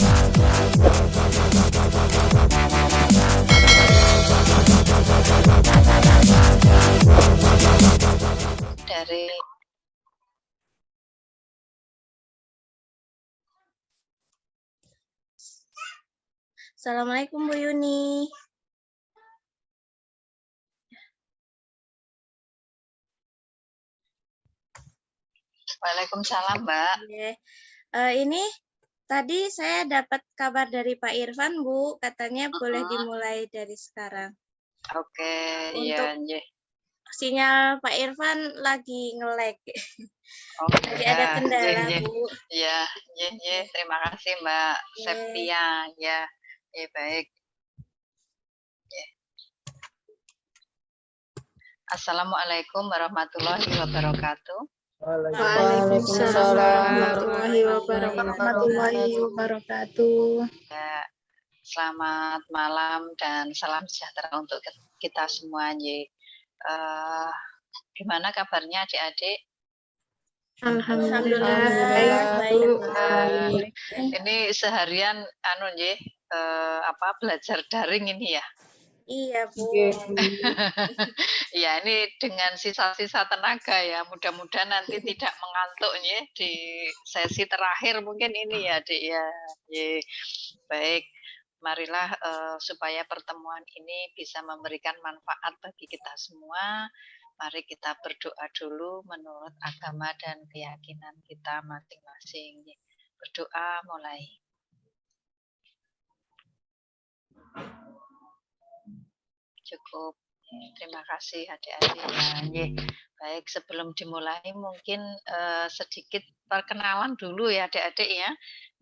Dari Assalamualaikum Bu Yuni. Waalaikumsalam, Mbak. Ini tadi saya dapat kabar dari Pak Irfan, Bu. Katanya boleh dimulai dari sekarang. Oke, Untuk iya. sinyal Pak Irfan lagi nge-lag. Lagi ada kendala, Bu. Iya. Terima kasih, Mbak Septia. Ya, baik. Assalamualaikum warahmatullahi wabarakatuh. Waalaikumsalam warahmatullahi wabarakatuh. Ya, selamat malam dan salam sejahtera untuk kita semua. Gimana kabarnya adik-adik? Alhamdulillah baik. Ini seharian belajar daring ini ya? Iya, Bu. Ya, ini dengan sisa-sisa tenaga ya. Mudah-mudahan nanti tidak mengantuk ya di sesi terakhir mungkin ini ya, Dik ya. Baik. Marilah supaya pertemuan ini bisa memberikan manfaat bagi kita semua. Mari kita berdoa dulu menurut agama dan keyakinan kita masing-masing. Berdoa mulai. Cukup. Terima kasih adik-adik. Baik, sebelum dimulai mungkin sedikit perkenalan dulu ya adik-adik ya.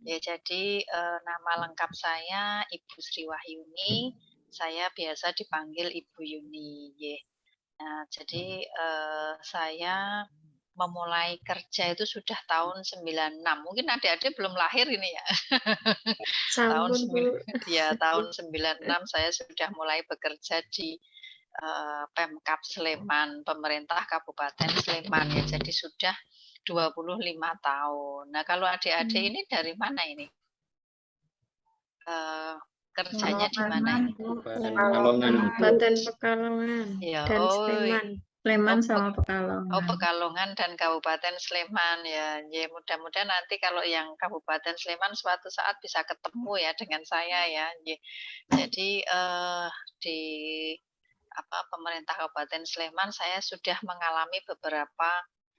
Jadi nama lengkap saya Ibu Sri Wahyuni. Saya biasa dipanggil Ibu Yuni. Nah, jadi saya memulai kerja itu sudah tahun 96. Mungkin adik-adik belum lahir ini ya. tahun 96 saya sudah mulai bekerja di Pemkab Sleman, pemerintah Kabupaten Sleman ya. Jadi sudah 25 tahun. Nah, kalau adik-adik ini dari mana ini? Kerjanya di mana ini? Kabupaten Pekalongan ya, dan Sleman. Sleman sama Pekalongan. Pekalongan dan Kabupaten Sleman ya. Mudah-mudahan nanti kalau yang Kabupaten Sleman suatu saat bisa ketemu ya dengan saya ya. Jadi di pemerintah Kabupaten Sleman saya sudah mengalami beberapa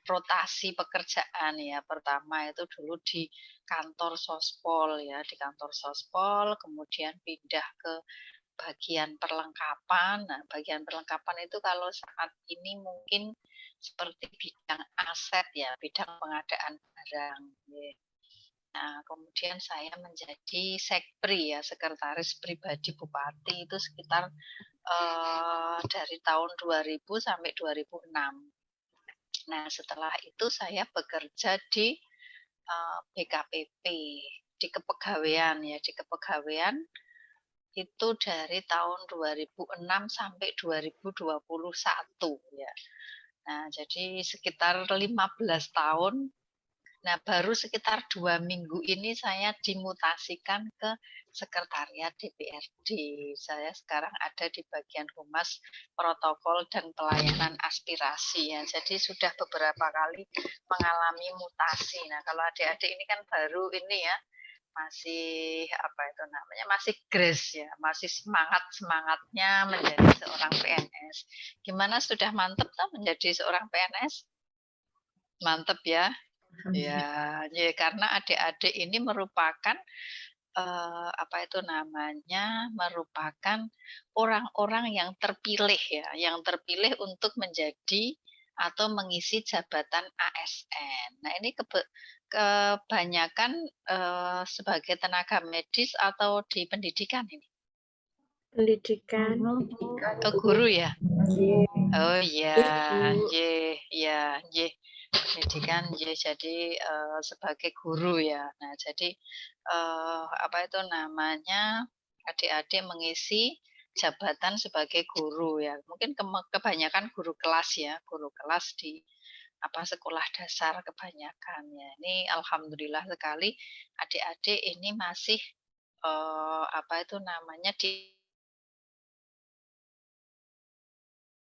rotasi pekerjaan ya. Pertama itu dulu di kantor Sospol ya, di kantor Sospol, kemudian pindah ke bagian perlengkapan. Nah, bagian perlengkapan itu kalau saat ini mungkin seperti bidang aset ya, bidang pengadaan barang. Nah, kemudian saya menjadi sekpri ya, sekretaris pribadi Bupati itu sekitar dari tahun 2000 sampai 2006. Nah, setelah itu saya bekerja di BKPP, di kepegawaian ya, di kepegawaian itu dari tahun 2006 sampai 2021 ya. Nah, jadi sekitar 15 tahun. Nah, baru sekitar 2 minggu ini saya dimutasikan ke Sekretariat DPRD. Saya sekarang ada di bagian Humas Protokol dan Pelayanan Aspirasi ya. Jadi sudah beberapa kali mengalami mutasi. Nah, kalau adik-adik ini kan baru ini ya, masih masih grace ya, masih semangatnya menjadi seorang PNS. Gimana, sudah mantep toh menjadi seorang PNS? Mantep ya. Ya, karena adik-adik ini merupakan merupakan orang-orang yang terpilih ya, yang terpilih untuk menjadi atau mengisi jabatan ASN. Nah, ini kebanyakan sebagai tenaga medis atau di pendidikan ini? Pendidikan. Guru ya? Oh iya, pendidikan jadi sebagai guru ya. Nah, jadi adik-adik mengisi jabatan sebagai guru ya. Mungkin kebanyakan guru kelas ya, guru kelas di sekolah dasar kebanyakan ya. Ini alhamdulillah sekali adik-adik ini masih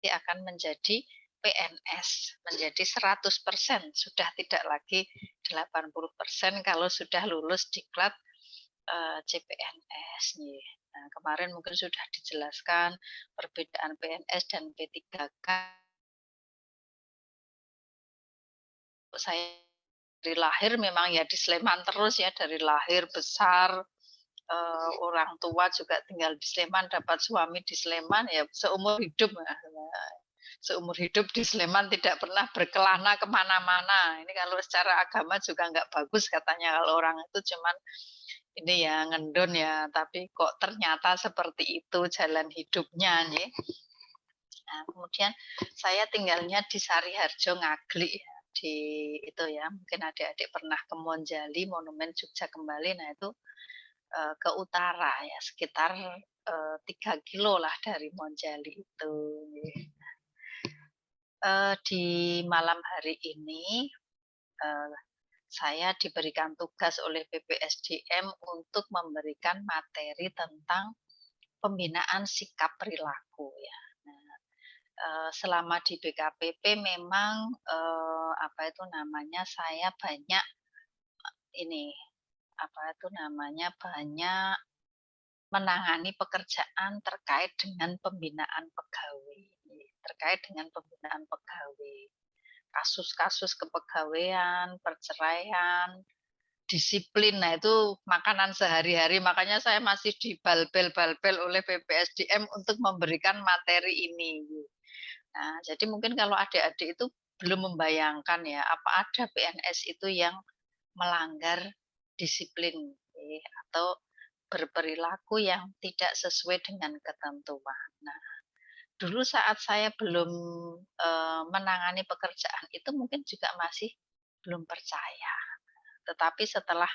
akan menjadi PNS, menjadi 100%, sudah tidak lagi 80% kalau sudah lulus diklat CPNS. Nah, kemarin mungkin sudah dijelaskan perbedaan PNS dan P3K. Saya dari lahir memang ya di Sleman terus ya, dari lahir besar, orang tua juga tinggal di Sleman, dapat suami di Sleman ya seumur hidup. Seumur hidup di Sleman tidak pernah berkelana kemana-mana. Ini kalau secara agama juga nggak bagus katanya kalau orang itu cuman ini ya ngendon ya, tapi kok ternyata seperti itu jalan hidupnya nih. Nah, kemudian saya tinggalnya di Sariharjo Ngaglik ya, di itu ya, mungkin adik-adik pernah ke Monjali, Monumen Jogja Kembali, nah itu ke utara ya, sekitar 3 kilo lah dari Monjali itu. Di malam hari ini saya diberikan tugas oleh BPSDM untuk memberikan materi tentang pembinaan sikap perilaku ya. Selama di BKPP memang saya banyak banyak menangani pekerjaan terkait dengan pembinaan pegawai. Kasus-kasus kepegawaian, perceraian, disiplin. Nah, itu makanan sehari-hari. Makanya saya masih dibalbel-balbel oleh BPSDM untuk memberikan materi ini. Nah, jadi mungkin kalau adik-adik itu belum membayangkan ya, apa ada PNS itu yang melanggar disiplin atau berperilaku yang tidak sesuai dengan ketentuan. Nah, dulu saat saya belum menangani pekerjaan itu mungkin juga masih belum percaya. Tetapi setelah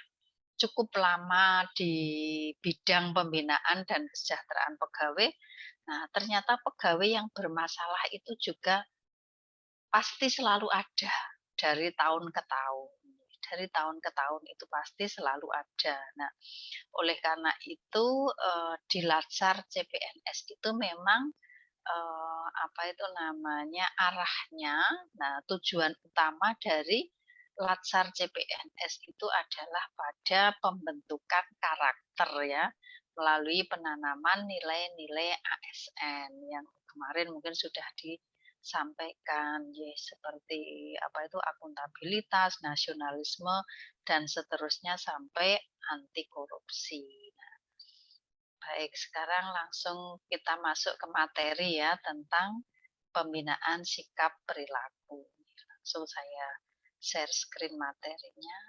cukup lama di bidang pembinaan dan kesejahteraan pegawai, nah ternyata pegawai yang bermasalah itu juga pasti selalu ada dari tahun ke tahun. Dari tahun ke tahun itu pasti selalu ada. Nah, oleh karena itu di Latsar CPNS itu memang arahnya, nah tujuan utama dari Latsar CPNS itu adalah pada pembentukan karakter ya, melalui penanaman nilai-nilai ASN yang kemarin mungkin sudah disampaikan ya, seperti akuntabilitas, nasionalisme dan seterusnya sampai anti korupsi. Baik, sekarang langsung kita masuk ke materi ya tentang pembinaan sikap perilaku. Langsung saya share screen materinya.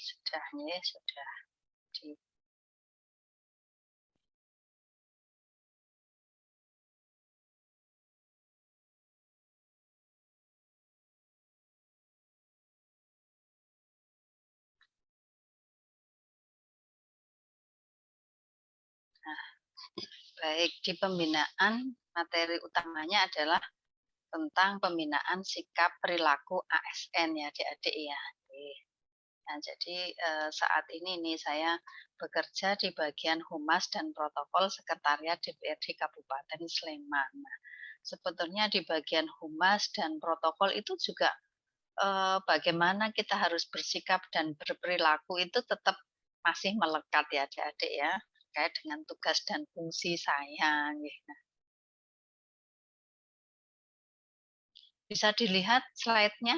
Sudah nih, sudah di baik, di pembinaan materi utamanya adalah tentang pembinaan sikap perilaku ASN ya adik-adik ya. Nah, jadi saat ini nih saya bekerja di bagian Humas dan Protokol Sekretariat DPRD Kabupaten Sleman. Nah, sebetulnya di bagian Humas dan Protokol itu juga bagaimana kita harus bersikap dan berperilaku itu tetap masih melekat ya adik-adik ya, terkait dengan tugas dan fungsi saya. Nah, bisa dilihat slide-nya?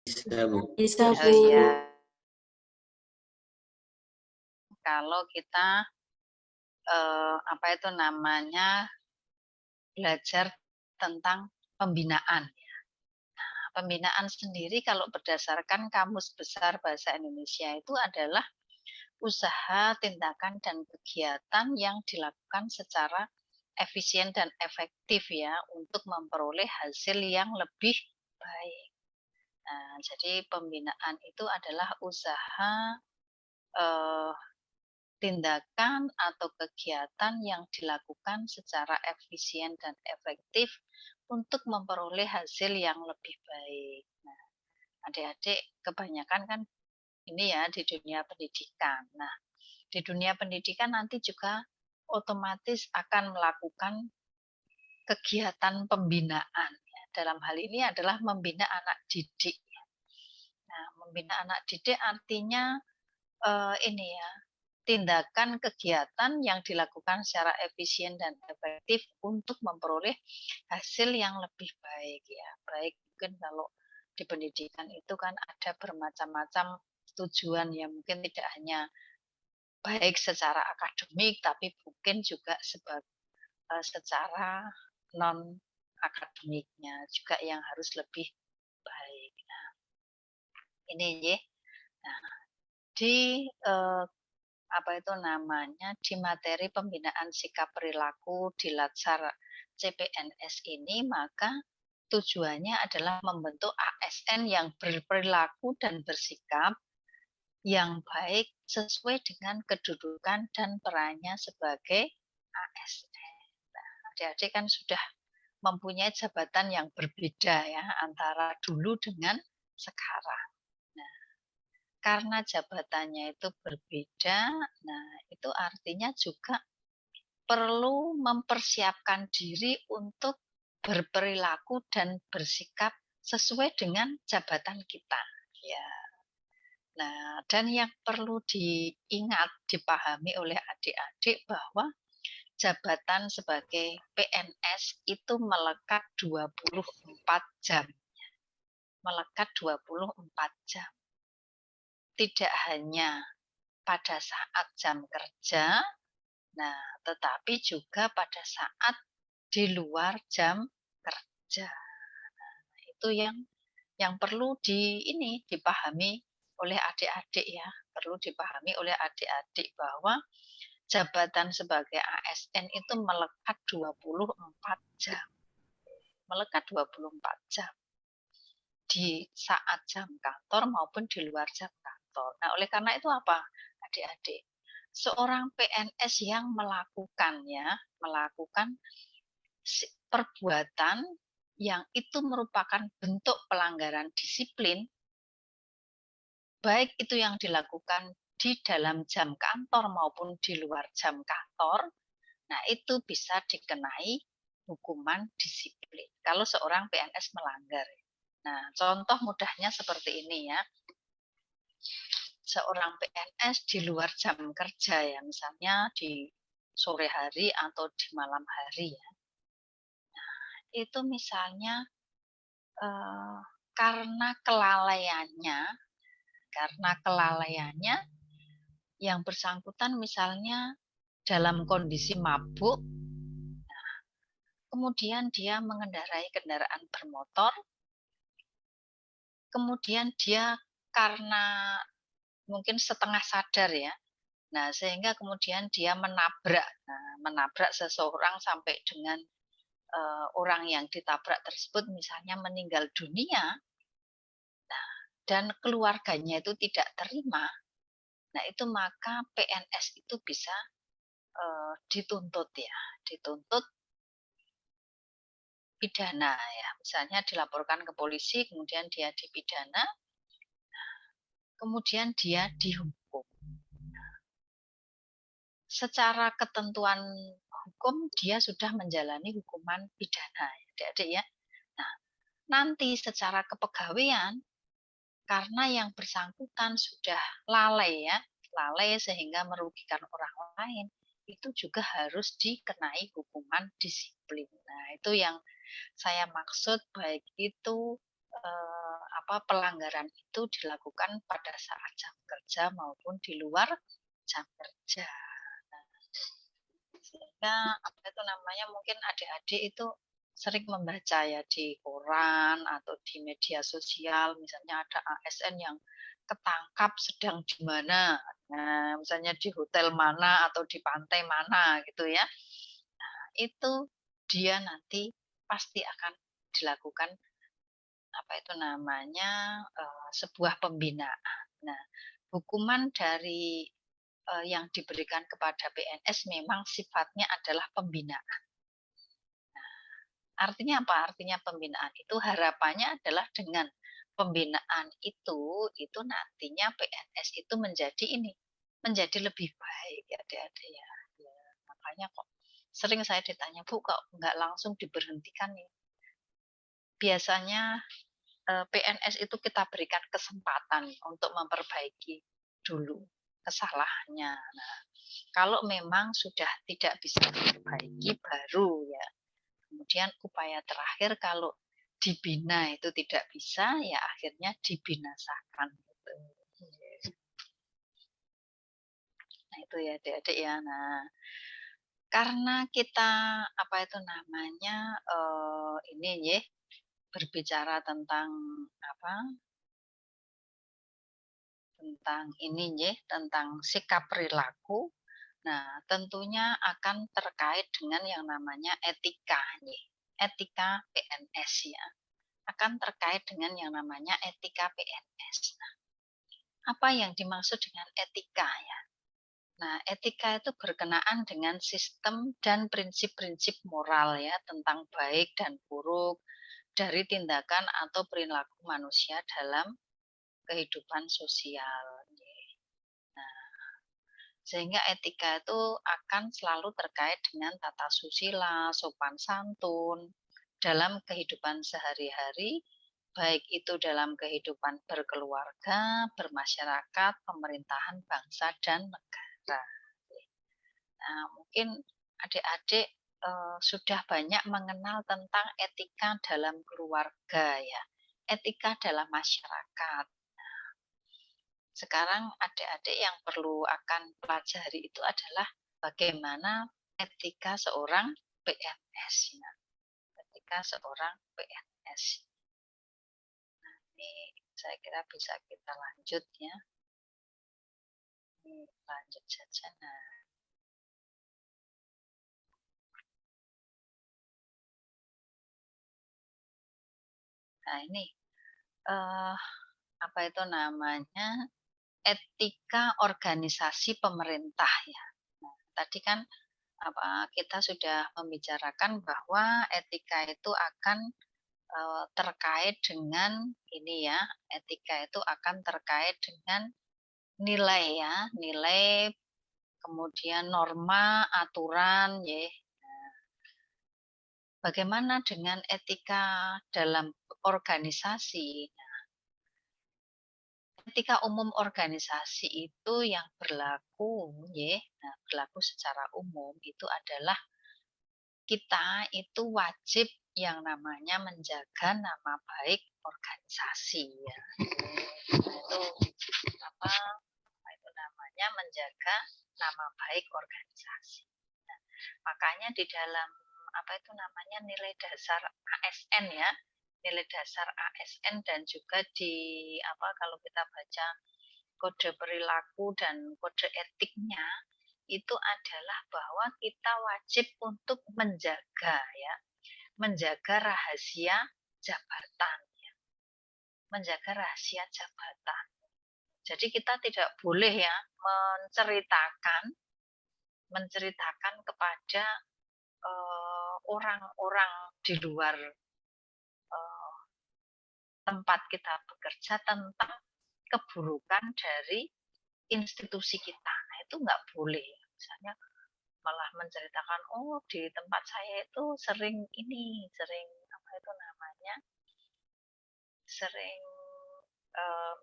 Bisa, Bu. Bisa, Bu. Ya. Kalau kita belajar tentang pembinaan. Nah, pembinaan sendiri kalau berdasarkan Kamus Besar Bahasa Indonesia itu adalah usaha, tindakan, dan kegiatan yang dilakukan secara efisien dan efektif ya untuk memperoleh hasil yang lebih baik. Nah, jadi pembinaan itu adalah usaha eh, tindakan atau kegiatan yang dilakukan secara efisien dan efektif untuk memperoleh hasil yang lebih baik. Nah, adik-adik kebanyakan kan ini ya di dunia pendidikan. Nah, di dunia pendidikan nanti juga otomatis akan melakukan kegiatan pembinaan. Dalam hal ini adalah membina anak didik. Nah, membina anak didik artinya ini ya, tindakan kegiatan yang dilakukan secara efisien dan efektif untuk memperoleh hasil yang lebih baik ya. Baik mungkin kalau di pendidikan itu kan ada bermacam-macam tujuan ya, mungkin tidak hanya baik secara akademik tapi mungkin juga secara non akademiknya juga yang harus lebih baik. Nah, ini ya. Nah, di apa itu namanya, di materi pembinaan sikap perilaku di Latsar CPNS ini, maka tujuannya adalah membentuk ASN yang berperilaku dan bersikap yang baik sesuai dengan kedudukan dan perannya sebagai ASN. Nah, adik-adik kan sudah mempunyai jabatan yang berbeda ya antara dulu dengan sekarang. Nah, karena jabatannya itu berbeda, nah itu artinya juga perlu mempersiapkan diri untuk berperilaku dan bersikap sesuai dengan jabatan kita. Ya. Nah, dan yang perlu diingat, dipahami oleh adik-adik bahwa jabatan sebagai PNS itu melekat 24 jam. Melekat 24 jam. Tidak hanya pada saat jam kerja, nah, tetapi juga pada saat di luar jam kerja. Nah, itu yang perlu dipahami oleh adik-adik ya, perlu dipahami oleh adik-adik bahwa jabatan sebagai ASN itu melekat 24 jam. Melekat 24 jam. Di saat jam kantor maupun di luar jam kantor. Nah, oleh karena itu apa, adik-adik? Seorang PNS yang melakukan perbuatan yang itu merupakan bentuk pelanggaran disiplin, baik itu yang dilakukan di dalam jam kantor maupun di luar jam kantor, nah itu bisa dikenai hukuman disiplin kalau seorang PNS melanggar. Nah, contoh mudahnya seperti ini ya. Seorang PNS di luar jam kerja ya, misalnya di sore hari atau di malam hari ya. Nah, itu misalnya karena kelalaiannya yang bersangkutan misalnya dalam kondisi mabuk, nah, kemudian dia mengendarai kendaraan bermotor, kemudian dia karena mungkin setengah sadar ya, nah sehingga kemudian dia menabrak seseorang sampai dengan orang yang ditabrak tersebut misalnya meninggal dunia, nah, dan keluarganya itu tidak terima, nah itu maka PNS itu bisa dituntut pidana ya, misalnya dilaporkan ke polisi, kemudian dia dipidana, kemudian dia dihukum. Secara ketentuan hukum dia sudah menjalani hukuman pidana, adik-adik ya. Nah, nanti secara kepegawaian karena yang bersangkutan sudah lalai sehingga merugikan orang lain, itu juga harus dikenai hukuman disiplin. Nah, itu yang saya maksud, baik itu pelanggaran itu dilakukan pada saat jam kerja maupun di luar jam kerja. Nah, sehingga mungkin adik-adik itu sering membaca ya di koran atau di media sosial, misalnya ada ASN yang ketangkap sedang di mana, nah, misalnya di hotel mana atau di pantai mana gitu ya. Nah, itu dia nanti pasti akan dilakukan sebuah pembinaan. Nah, hukuman dari yang diberikan kepada PNS memang sifatnya adalah pembinaan. Artinya apa? Artinya pembinaan itu harapannya adalah dengan pembinaan itu nantinya PNS itu menjadi lebih baik ya adik-adik ya. Makanya kok sering saya ditanya, Bu, kok nggak langsung diberhentikan nih? Biasanya PNS itu kita berikan kesempatan untuk memperbaiki dulu kesalahannya. Nah, kalau memang sudah tidak bisa diperbaiki baru ya. Kemudian upaya terakhir kalau dibina itu tidak bisa, ya akhirnya dibinasakan. Gitu. Nah itu ya adik-adik ya. Nah karena kita ini ya berbicara tentang tentang sikap perilaku. Nah, tentunya akan terkait dengan yang namanya etika nih. Etika PNS ya. Akan terkait dengan yang namanya etika PNS. Nah, apa yang dimaksud dengan etika ya? Nah, etika itu berkenaan dengan sistem dan prinsip-prinsip moral ya tentang baik dan buruk dari tindakan atau perilaku manusia dalam kehidupan sosial. Nah, sehingga etika itu akan selalu terkait dengan tata susila, sopan santun dalam kehidupan sehari-hari, baik itu dalam kehidupan berkeluarga, bermasyarakat, pemerintahan bangsa dan negara. Nah, mungkin adik-adik sudah banyak mengenal tentang etika dalam keluarga ya, etika dalam masyarakat. Sekarang adik-adik yang perlu akan pelajari itu adalah bagaimana etika seorang PNS. Ya. Etika seorang PNS. Nah, ini saya kira bisa kita lanjut ya. Ini lanjut saja. Nah ini apa itu namanya? Etika organisasi pemerintah ya. Nah, tadi kan kita sudah membicarakan bahwa etika itu akan terkait dengan ini ya, etika itu akan terkait dengan nilai ya, nilai kemudian norma, aturan ya. Bagaimana dengan etika dalam organisasi? Etika umum organisasi itu yang berlaku ya, berlaku secara umum itu adalah kita itu wajib yang namanya menjaga nama baik organisasi ya. Itu itu namanya menjaga nama baik organisasi. Nah, makanya di dalam nilai dasar ASN ya, nilai dasar ASN dan juga di kalau kita baca kode perilaku dan kode etiknya itu adalah bahwa kita wajib untuk menjaga rahasia jabatan ya. Menjaga rahasia jabatan. Jadi kita tidak boleh ya menceritakan kepada orang-orang di luar tempat kita bekerja tentang keburukan dari institusi kita. Nah, itu nggak boleh. Misalnya malah menceritakan, oh di tempat saya itu sering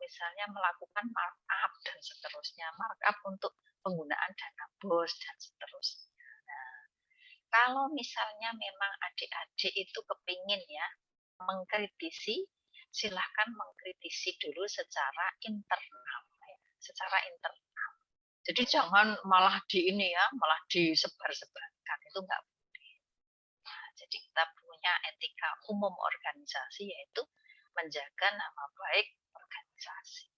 misalnya melakukan markup dan seterusnya, markup untuk penggunaan dana BOS dan seterusnya. Nah, kalau misalnya memang adik-adik itu kepingin ya mengkritisi, silahkan mengkritisi dulu secara internal. Jadi jangan malah malah disebar-sebarkan, itu nggak boleh. Nah, jadi kita punya etika umum organisasi yaitu menjaga nama baik organisasi.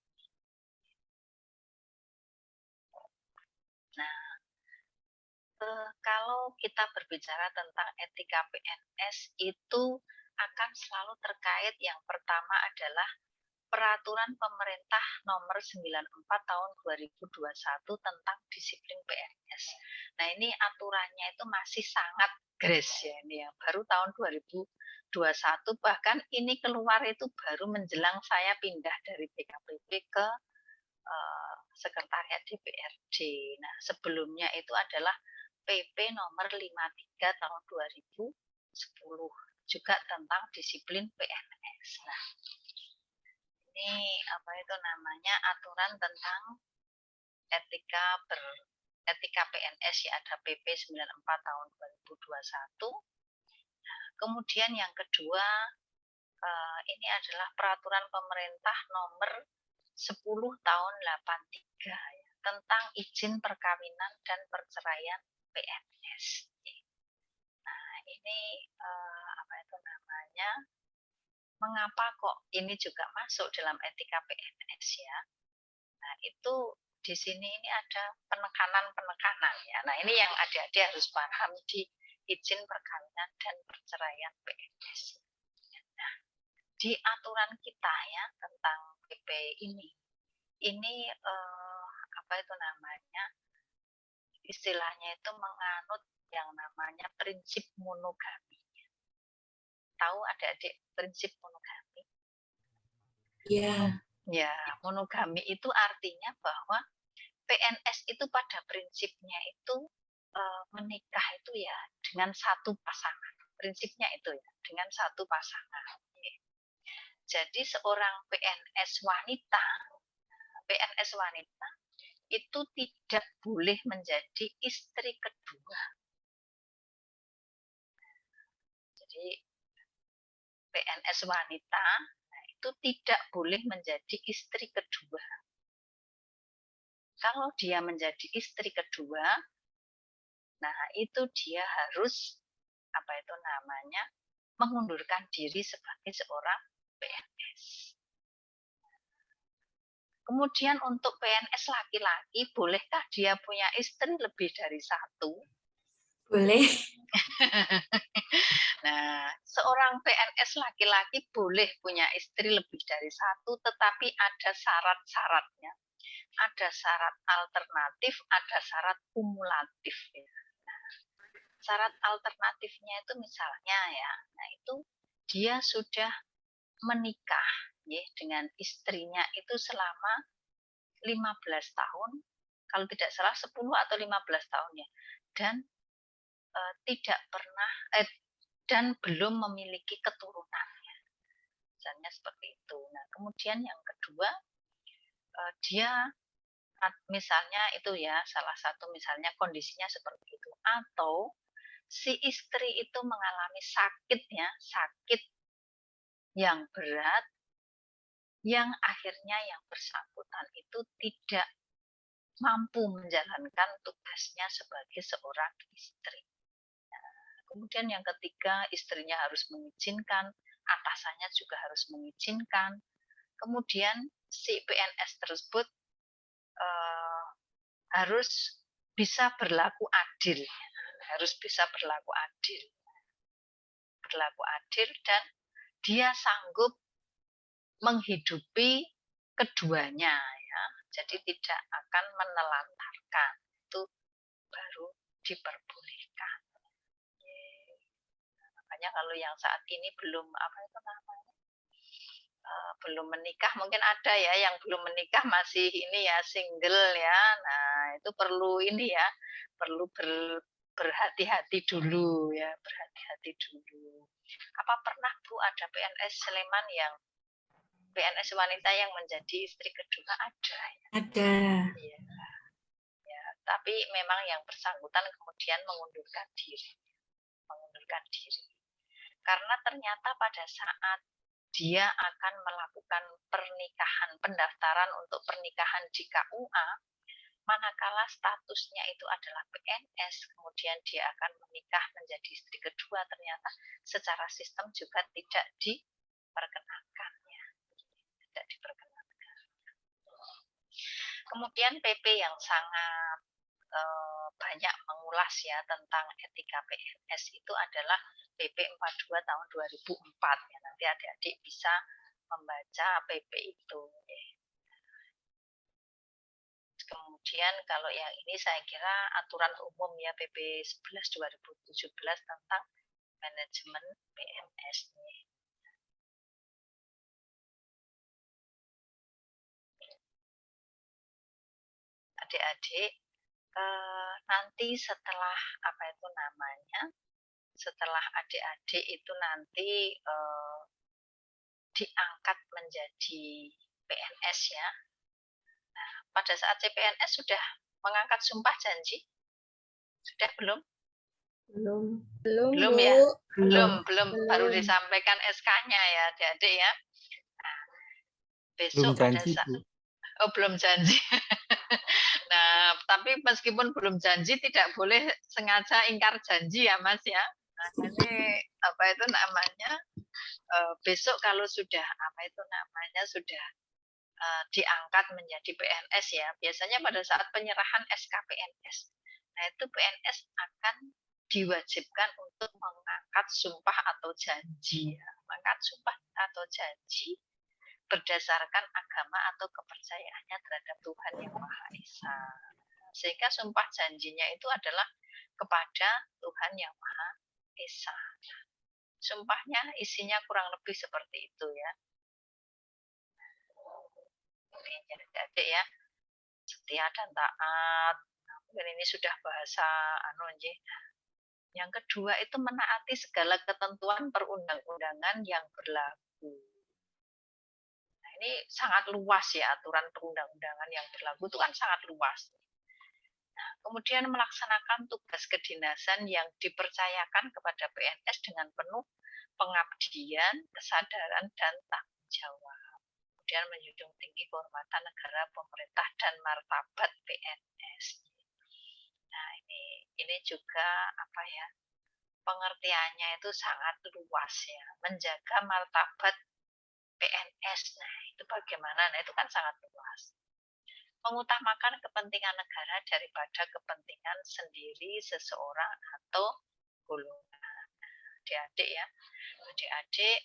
Nah, kalau kita berbicara tentang etika PNS itu akan selalu terkait yang pertama adalah Peraturan Pemerintah Nomor 94 Tahun 2021 tentang disiplin PNS. Nah, ini aturannya itu masih sangat gres ya ini ya. Baru tahun 2021, bahkan ini keluar itu baru menjelang saya pindah dari BKPP ke Sekretariat DPRD. Nah, sebelumnya itu adalah PP nomor 53 tahun 2010 juga tentang disiplin PNS. Nah, ini apa itu namanya aturan tentang etika PNS ya, ada PP 94 tahun 2021. Nah, kemudian yang kedua ini adalah peraturan pemerintah nomor 10 tahun 83 ya, tentang izin perkawinan dan perceraian PNS. Nah, ini apa itu namanya? Mengapa kok ini juga masuk dalam etika PNS ya? Nah, itu di sini ini ada penekanan ya. Nah, ini yang adik-adik harus paham di izin perkawinan dan perceraian PNS. Nah, di aturan kita ya tentang PP ini apa itu namanya? Istilahnya itu menganut yang namanya prinsip monogami. Tahu adik-adik prinsip monogami? Iya. Ya, monogami itu artinya bahwa PNS itu pada prinsipnya itu menikah itu ya dengan satu pasangan. Prinsipnya itu ya, dengan satu pasangan. Jadi seorang PNS wanita itu tidak boleh menjadi istri kedua. Jadi PNS wanita itu tidak boleh menjadi istri kedua. Kalau dia menjadi istri kedua, nah itu dia harus apa itu namanya mengundurkan diri sebagai seorang PNS. Kemudian untuk PNS laki-laki, bolehkah dia punya istri lebih dari satu? Boleh. Nah, seorang PNS laki-laki boleh punya istri lebih dari satu, tetapi ada syarat-syaratnya. Ada syarat alternatif, ada syarat kumulatif. Nah, syarat alternatifnya itu misalnya ya, nah itu dia sudah menikah ya, dengan istrinya itu selama 15 tahun, kalau tidak salah 10 atau 15 tahun ya, dan tidak pernah dan belum memiliki keturunan. Misalnya seperti itu. Nah, kemudian yang kedua, dia misalnya itu ya, salah satu misalnya kondisinya seperti itu. Atau si istri itu mengalami sakit ya, sakit yang berat, yang akhirnya yang bersangkutan itu tidak mampu menjalankan tugasnya sebagai seorang istri. Kemudian yang ketiga, istrinya harus mengizinkan, atasannya juga harus mengizinkan. Kemudian si PNS tersebut harus bisa berlaku adil, dan dia sanggup menghidupi keduanya ya. Jadi tidak akan menelantarkan, itu baru diperbolehkan. Makanya kalau yang saat ini belum apa itu namanya belum menikah, mungkin ada ya yang belum menikah masih ini ya single ya. Nah itu perlu ini ya, perlu berhati-hati dulu ya, berhati-hati dulu. Apa pernah Bu ada PNS Sleman yang PNS wanita yang menjadi istri kedua? Ada ya? Ada. Ya, ya, tapi memang yang bersangkutan kemudian mengundurkan diri. Karena ternyata pada saat dia akan melakukan pernikahan, pendaftaran untuk pernikahan di KUA, manakala statusnya itu adalah PNS, kemudian dia akan menikah menjadi istri kedua, ternyata secara sistem juga tidak diperkenankan. Ya. Tidak diperkenankan. Kemudian PP yang sangat banyak mengulas ya tentang etika PNS itu adalah PP 42 tahun 2004 ya. Nanti adik-adik bisa membaca PP itu. Kemudian kalau yang ini saya kira aturan umum ya PP 11 2017 tentang manajemen PNS. Adik-adik, nanti setelah apa itu namanya, setelah adik-adik itu nanti diangkat menjadi PNS ya. Nah, pada saat CPNS sudah mengangkat sumpah janji? Sudah belum? Belum, Belum ya? Bu. Belum. Baru disampaikan SK-nya ya, adik-adik ya. Nah, besok Belum janji, pada saat Bu. Oh, belum janji. Nah, tapi meskipun belum janji, tidak boleh sengaja ingkar janji ya, Mas ya. Nah, ini apa itu namanya? Besok kalau sudah apa itu namanya sudah diangkat menjadi PNS ya, biasanya pada saat penyerahan SK PNS. Nah, itu PNS akan diwajibkan untuk mengangkat sumpah atau janji. Ya. Mengangkat sumpah atau janji berdasarkan agama atau kepercayaannya terhadap Tuhan Yang Maha Esa. Sehingga sumpah janjinya itu adalah kepada Tuhan Yang Maha Esa. Sumpahnya isinya kurang lebih seperti itu ya. Ini adik ya, setia dan taat. Mungkin ini sudah bahasa Yang kedua itu menaati segala ketentuan perundang-undangan yang berlaku. Nah, ini sangat luas ya, aturan perundang-undangan yang berlaku itu kan sangat luas. Nah, kemudian melaksanakan tugas kedinasan yang dipercayakan kepada PNS dengan penuh pengabdian, kesadaran, dan tanggung jawab. Kemudian menjunjung tinggi kehormatan negara, pemerintah, dan martabat PNS. Nah, ini juga apa ya? Pengertiannya itu sangat luas ya. Menjaga martabat PNS. Nah, itu bagaimana? Nah, itu kan sangat luas. Mengutamakan kepentingan negara daripada kepentingan sendiri seseorang atau golongan. Adik-adik ya, adik-adik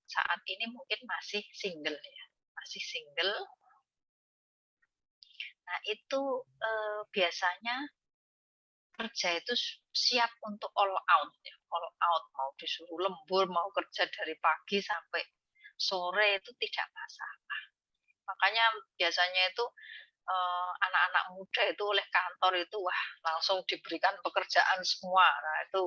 saat ini mungkin masih single ya, masih single. Nah itu biasanya kerja itu siap untuk all out ya, all out, mau disuruh lembur, mau kerja dari pagi sampai sore itu tidak masalah. Makanya biasanya itu anak-anak muda itu oleh kantor itu wah langsung diberikan pekerjaan semua. Nah itu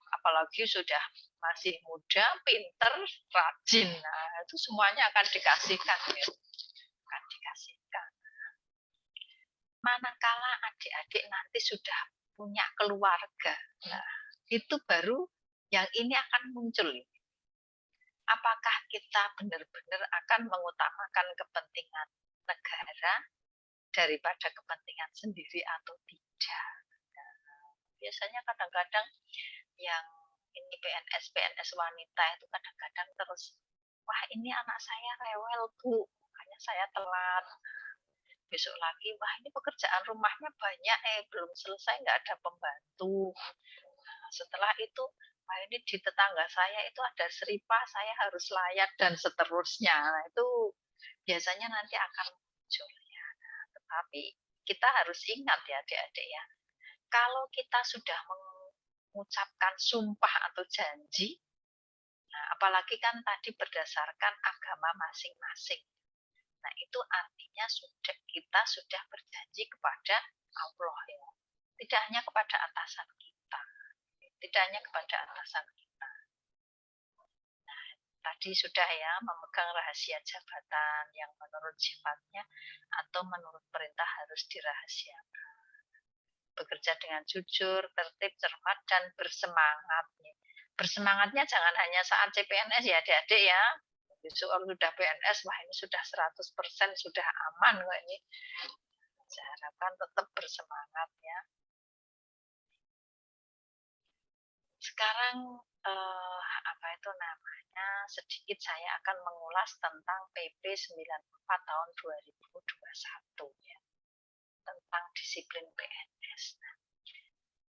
apalagi sudah masih muda, pinter, rajin. Nah itu semuanya akan dikasihkan ya. Akan dikasihkan. Manakala adik-adik nanti sudah punya keluarga, nah itu baru yang ini akan muncul. Apakah kita benar-benar akan mengutamakan kepentingan negara daripada kepentingan sendiri atau tidak? Nah, biasanya kadang-kadang yang ini PNS wanita itu kadang-kadang terus, wah ini anak saya rewel Bu, makanya saya telat. Besok lagi, wah ini pekerjaan rumahnya banyak, belum selesai, nggak ada pembantu. Nah, setelah itu, wah ini di tetangga saya itu ada seripah, saya harus layak dan seterusnya. Nah, itu biasanya nanti akan muncul ya. Nah, tetapi kita harus ingat ya adik-adik ya, kalau kita sudah mengucapkan sumpah atau janji, nah apalagi kan tadi berdasarkan agama masing-masing. Nah, itu artinya kita sudah berjanji kepada Allah ya. Tidak hanya kepada atasan kita. Tidak hanya kepada atasan kita. Nah, tadi sudah ya memegang rahasia jabatan yang menurut sifatnya atau menurut perintah harus dirahasiakan. Bekerja dengan jujur, tertib, cermat, dan bersemangat. Bersemangatnya jangan hanya saat CPNS ya adik-adik ya. Besok kalau sudah PNS, wah ini sudah 100% sudah aman kok ini. Saya harapkan tetap bersemangat ya. Sekarang apa itu namanya? Sedikit saya akan mengulas tentang PP 94 tahun 2021 ya. Tentang disiplin PNS.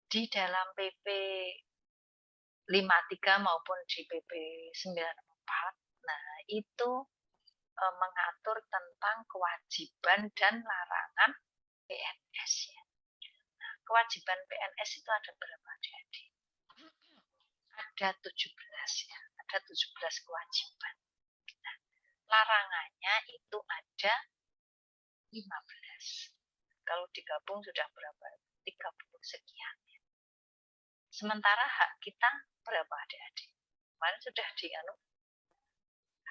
Di dalam PP 53 maupun di PP 94 itu mengatur tentang kewajiban dan larangan PNS ya. Nah, kewajiban PNS itu ada berapa adik-adik? Ada 17 ya, ada 17 kewajiban. Nah, larangannya itu ada 15. Kalau digabung sudah berapa? 30 sekian. Ya. Sementara hak kita berapa adik-adik? Kemarin sudah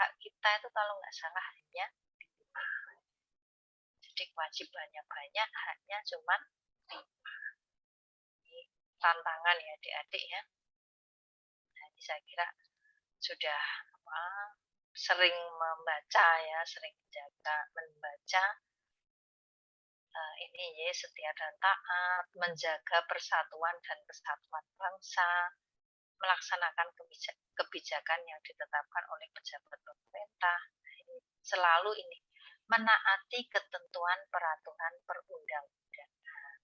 hak kita itu kalau nggak salah hanya 5. Jadi kewajibannya banyak, haknya cuma 5. Ini tantangan ya adik-adik ya. Nah, ini saya kira sudah sering membaca ya, sering membaca ini ya, setia dan taat, menjaga persatuan dan kesatuan bangsa, melaksanakan kebijakan yang ditetapkan oleh pejabat pemerintah. Selalu ini menaati ketentuan peraturan perundang-undangan.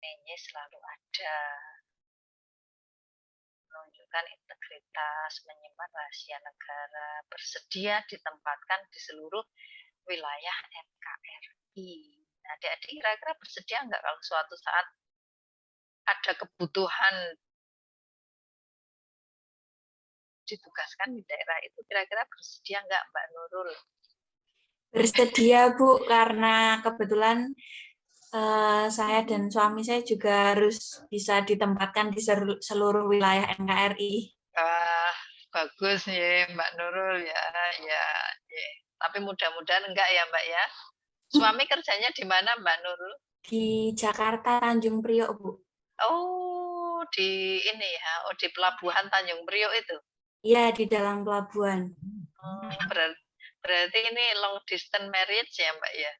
Ini selalu ada. Menunjukkan integritas, menyimpan rahasia negara, bersedia ditempatkan di seluruh wilayah NKRI. Nah, adik-adik kira-kira bersedia nggak kalau suatu saat ada kebutuhan ditugaskan di daerah itu, kira-kira bersedia nggak Mbak Nurul? Bersedia Bu, karena kebetulan saya dan suami saya juga harus bisa ditempatkan di seluruh wilayah NKRI. Bagus ya Mbak Nurul ya. Tapi mudah-mudahan enggak ya Mbak ya. Suami kerjanya di mana Mbak Nurul? Di Jakarta, Tanjung Priok Bu. Oh, di ini ya, di pelabuhan Tanjung Priok itu? Iya, di dalam pelabuhan. Berarti ini long distance marriage ya Mbak ya?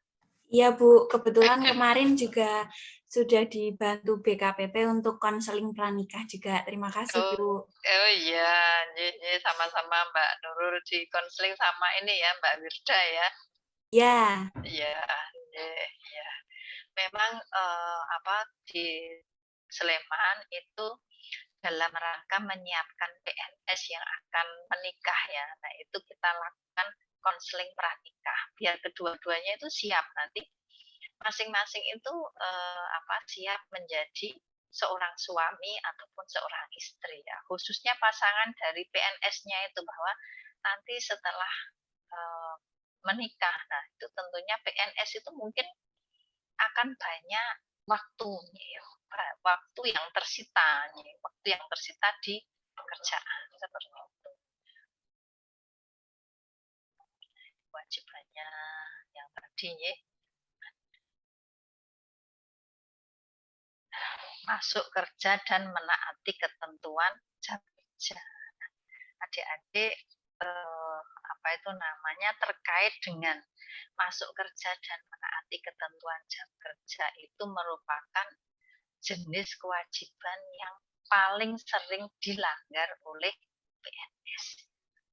Iya Bu, kebetulan kemarin juga sudah dibantu BKPP untuk konseling pranikah juga. Terima kasih Bu. Oh iya, sama-sama Mbak Nurul di konseling sama ini ya Mbak Wirda ya? Ya. Iya. Memang di Sleman itu dalam rangka menyiapkan PNS yang akan menikah ya. Nah, itu kita lakukan konseling pranikah biar kedua-duanya itu siap nanti masing-masing itu siap menjadi seorang suami ataupun seorang istri ya. Khususnya pasangan dari PNS-nya itu bahwa nanti setelah menikah, nah itu tentunya PNS itu mungkin akan banyak waktunya, waktu yang tersita di pekerjaan seperti itu. Kewajibannya yang tadi ya, masuk kerja dan menaati ketentuan jam kerja. Adik-adik terkait dengan masuk kerja dan menaati ketentuan jam kerja itu merupakan jenis kewajiban yang paling sering dilanggar oleh PNS.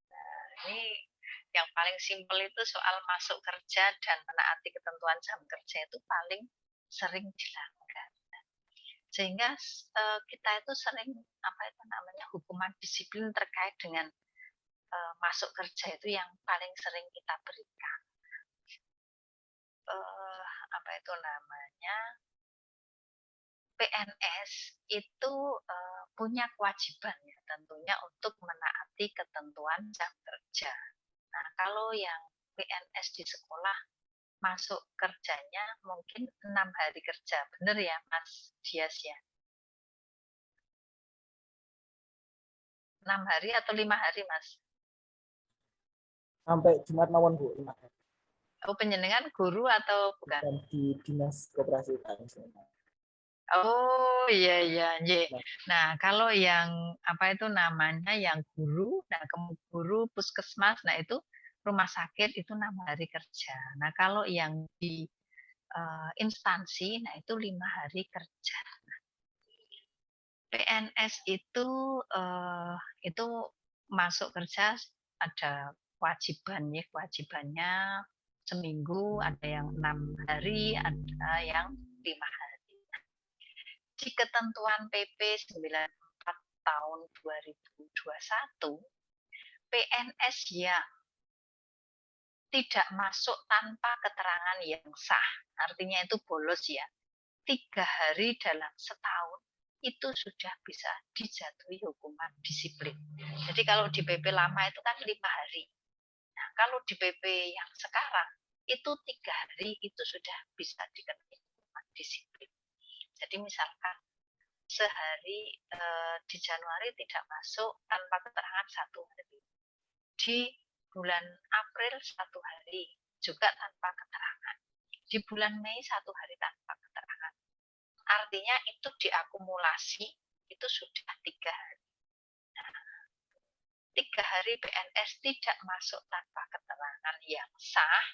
Nah, ini yang paling simpel itu soal masuk kerja dan menaati ketentuan jam kerja itu paling sering dilanggar. Sehingga kita itu sering hukuman disiplin terkait dengan masuk kerja itu yang paling sering kita berikan. PNS itu punya kewajiban ya tentunya untuk menaati ketentuan jam kerja. Nah, kalau yang PNS di sekolah masuk kerjanya mungkin 6 hari kerja. Benar ya Mas Dias ya? 6 hari atau 5 hari Mas? Sampai Jumat mawon Bu. Oh, panjenengan guru atau bukan? Dan di Dinas Koperasi Oh iya. Nah kalau yang yang guru, nah guru puskesmas, nah itu rumah sakit itu 6 hari kerja. Nah kalau yang di instansi, nah itu 5 hari kerja. PNS itu masuk kerja ada kewajibannya seminggu, ada yang 6 hari, ada yang 5 hari. Di ketentuan PP 94 tahun 2021 PNS yang tidak masuk tanpa keterangan yang sah, artinya itu bolos ya, 3 hari dalam setahun itu sudah bisa dijatuhi hukuman disiplin. Jadi kalau di PP lama itu kan 5 hari. Nah, kalau di PP yang sekarang itu 3 hari itu sudah bisa dikenai hukuman disiplin. Jadi misalkan sehari di Januari tidak masuk tanpa keterangan 1 hari. Di bulan April 1 hari juga tanpa keterangan. Di bulan Mei 1 hari tanpa keterangan. Artinya itu diakumulasi itu sudah 3 hari. Nah, 3 hari PNS tidak masuk tanpa keterangan yang sah.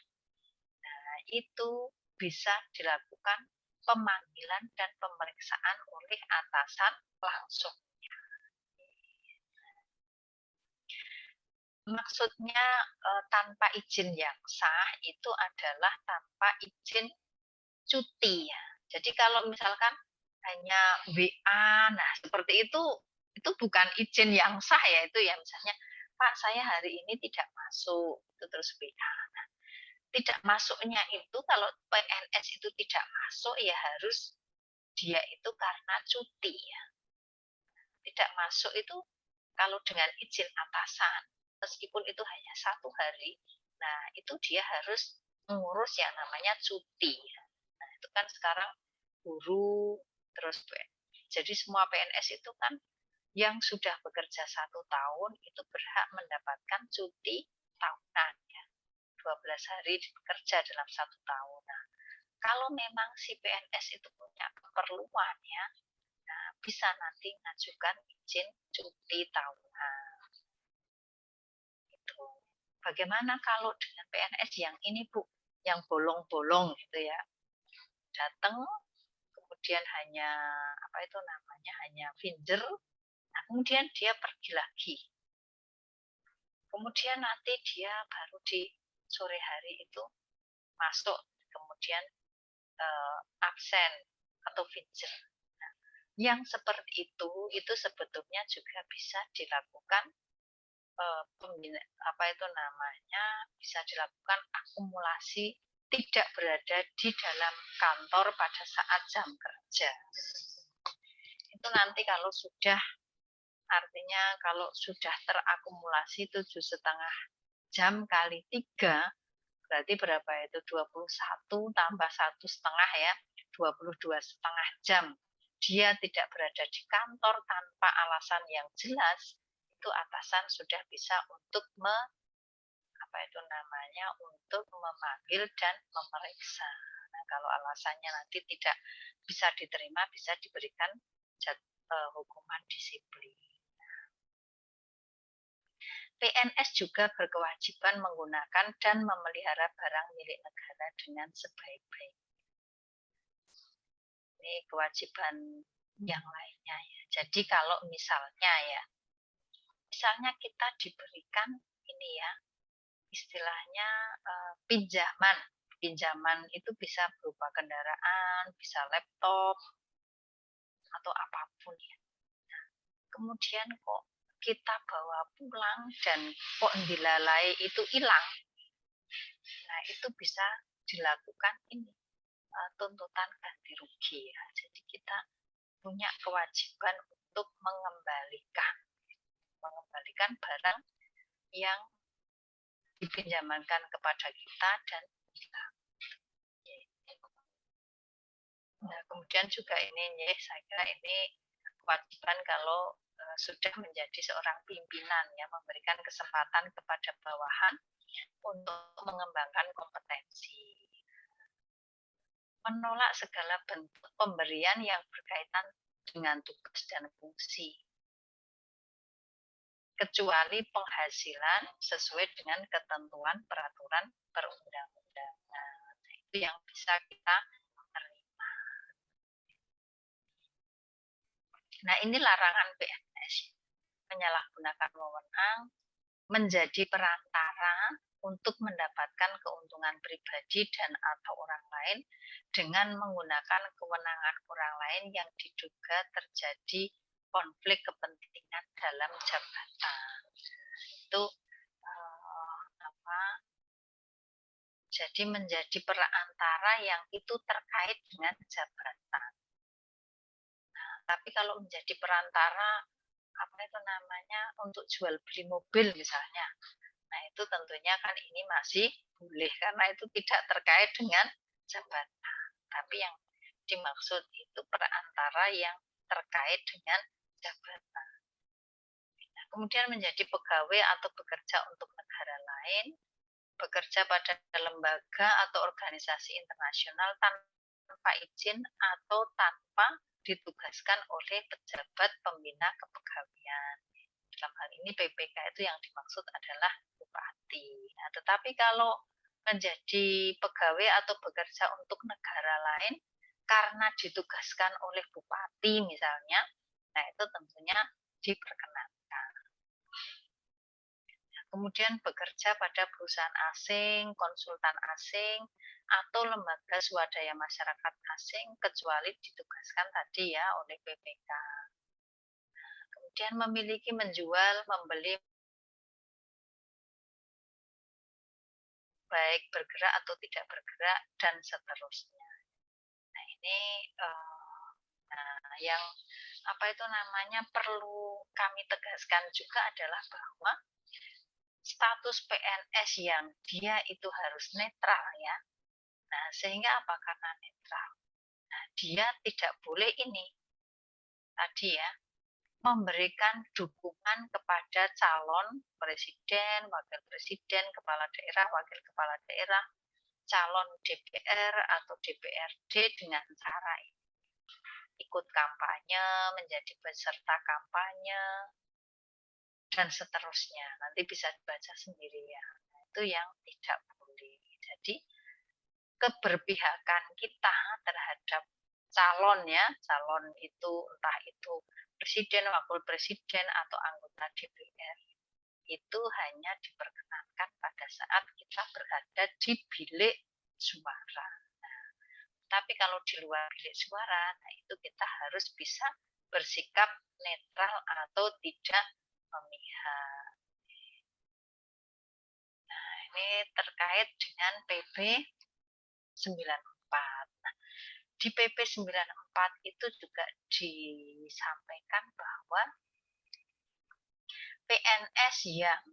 Nah, itu bisa dilakukan pemanggilan dan pemeriksaan oleh atasan langsung. Maksudnya tanpa izin yang sah itu adalah tanpa izin cuti ya. Jadi kalau misalkan hanya WA, nah seperti itu bukan izin yang sah ya, itu ya misalnya Pak saya hari ini tidak masuk, itu terus WA. Nah, tidak masuknya itu kalau PNS itu tidak masuk ya harus dia itu karena cuti ya. Tidak masuk itu kalau dengan izin atasan, meskipun itu hanya 1 hari, nah itu dia harus mengurus yang namanya cuti. Nah itu kan sekarang guru, terus jadi semua PNS itu kan yang sudah bekerja 1 tahun itu berhak mendapatkan cuti tahunan ya. 12 hari bekerja dalam 1 tahun. Nah, kalau memang si PNS itu punya keperluan ya, nah, bisa nanti mengajukan izin cuti tahunan. Itu. Bagaimana kalau dengan PNS yang ini Bu, yang bolong-bolong gitu ya, datang kemudian hanya apa itu namanya hanya finger, nah, kemudian dia pergi lagi. Kemudian nanti dia baru di sore hari itu masuk, kemudian absen atau finger. Nah, yang seperti itu sebetulnya juga bisa dilakukan apa itu namanya bisa dilakukan akumulasi tidak berada di dalam kantor pada saat jam kerja. Itu nanti kalau sudah artinya kalau sudah terakumulasi 7,5 jam kali 3 berarti berapa itu 21 tambah 1,5 ya 22,5 jam dia tidak berada di kantor tanpa alasan yang jelas itu atasan sudah bisa untuk untuk memanggil dan memeriksa. Nah, kalau alasannya nanti tidak bisa diterima bisa diberikan hukuman disiplin. PNS juga berkewajiban menggunakan dan memelihara barang milik negara dengan sebaik-baiknya. Ini kewajiban yang lainnya ya. Jadi kalau misalnya kita diberikan ini ya, istilahnya pinjaman itu bisa berupa kendaraan, bisa laptop atau apapun ya. Nah, kemudian kok kita bawa pulang dan kok dilalai itu hilang. Nah, itu bisa dilakukan ini tuntutan ganti rugi ya. Jadi kita punya kewajiban untuk mengembalikan barang yang dipinjamankan kepada kita dan hilang. Nah, kemudian juga ini saya kira ini kewajiban kalau sudah menjadi seorang pimpinan ya memberikan kesempatan kepada bawahan untuk mengembangkan kompetensi. Menolak segala bentuk pemberian yang berkaitan dengan tugas dan fungsi. Kecuali penghasilan sesuai dengan ketentuan peraturan perundang-undangan. Itu yang bisa kita terima. Nah, ini larangan PNS. Menyalahgunakan wewenang, menjadi perantara untuk mendapatkan keuntungan pribadi dan atau orang lain dengan menggunakan kewenangan orang lain yang diduga terjadi konflik kepentingan dalam jabatan. Itu tanpa, jadi menjadi perantara yang itu terkait dengan jabatan. Nah, tapi kalau menjadi perantara apa itu namanya untuk jual beli mobil misalnya, nah itu tentunya kan ini masih boleh karena itu tidak terkait dengan jabatan. Tapi yang dimaksud itu perantara yang terkait dengan jabatan. Nah, kemudian menjadi pegawai atau bekerja untuk negara lain, bekerja pada lembaga atau organisasi internasional tanpa izin atau tanpa ditugaskan oleh pejabat pembina kepegawaian. Dalam hal ini PPK itu yang dimaksud adalah bupati. Nah, tetapi kalau menjadi pegawai atau bekerja untuk negara lain karena ditugaskan oleh bupati misalnya, nah itu tentunya diperkenankan. Kemudian bekerja pada perusahaan asing, konsultan asing, atau lembaga swadaya masyarakat asing, kecuali ditugaskan tadi ya oleh PPK. Kemudian memiliki, menjual, membeli, baik bergerak atau tidak bergerak, dan seterusnya. Nah ini yang apa itu namanya perlu kami tegaskan juga adalah bahwa status PNS yang dia itu harus netral ya. Nah, sehingga apa? Karena netral. Nah, dia tidak boleh ini tadi ya, memberikan dukungan kepada calon presiden, wakil presiden, kepala daerah, wakil kepala daerah, calon DPR atau DPRD dengan cara ini. Ikut kampanye, menjadi peserta kampanye, dan seterusnya. Nanti bisa dibaca sendiri ya. Nah, itu yang tidak boleh. Jadi keberpihakan kita terhadap calon ya, calon itu entah itu presiden, wakil presiden atau anggota DPR itu hanya diperkenankan pada saat kita berada di bilik suara. Nah, tapi kalau di luar bilik suara, nah itu kita harus bisa bersikap netral atau tidak memihak. Nah, ini terkait dengan PP 94. Nah, di PP 94 itu juga disampaikan bahwa PNS yang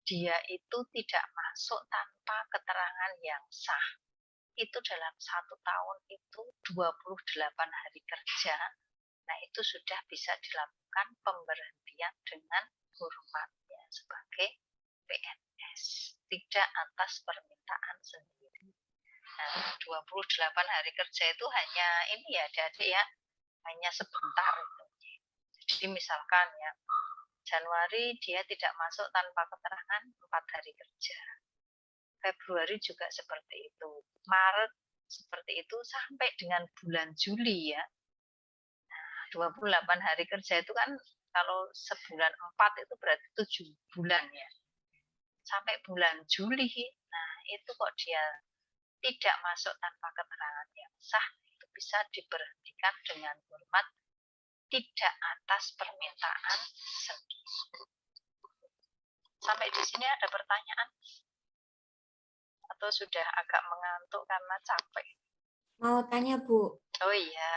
dia itu tidak masuk tanpa keterangan yang sah, itu dalam 1 tahun itu 28 hari kerja, nah itu sudah bisa dilakukan pemberhentian dengan hormat ya, sebagai PNS, tidak atas permintaan sendiri. Nah, 28 hari kerja itu hanya ini ya adik-adik ya, hanya sebentar itu. Jadi misalkan ya, Januari dia tidak masuk tanpa keterangan 4 hari kerja. Februari juga seperti itu. Maret seperti itu sampai dengan bulan Juli ya. 28 hari kerja itu kan kalau sebulan 4 itu berarti 7 bulan ya. Sampai bulan Juli, nah itu kok dia tidak masuk tanpa keterangan yang sah, itu bisa diberhentikan dengan hormat, tidak atas permintaan sendiri. Sampai di sini ada pertanyaan? Atau sudah agak mengantuk karena capek? Mau tanya, Bu. Oh iya,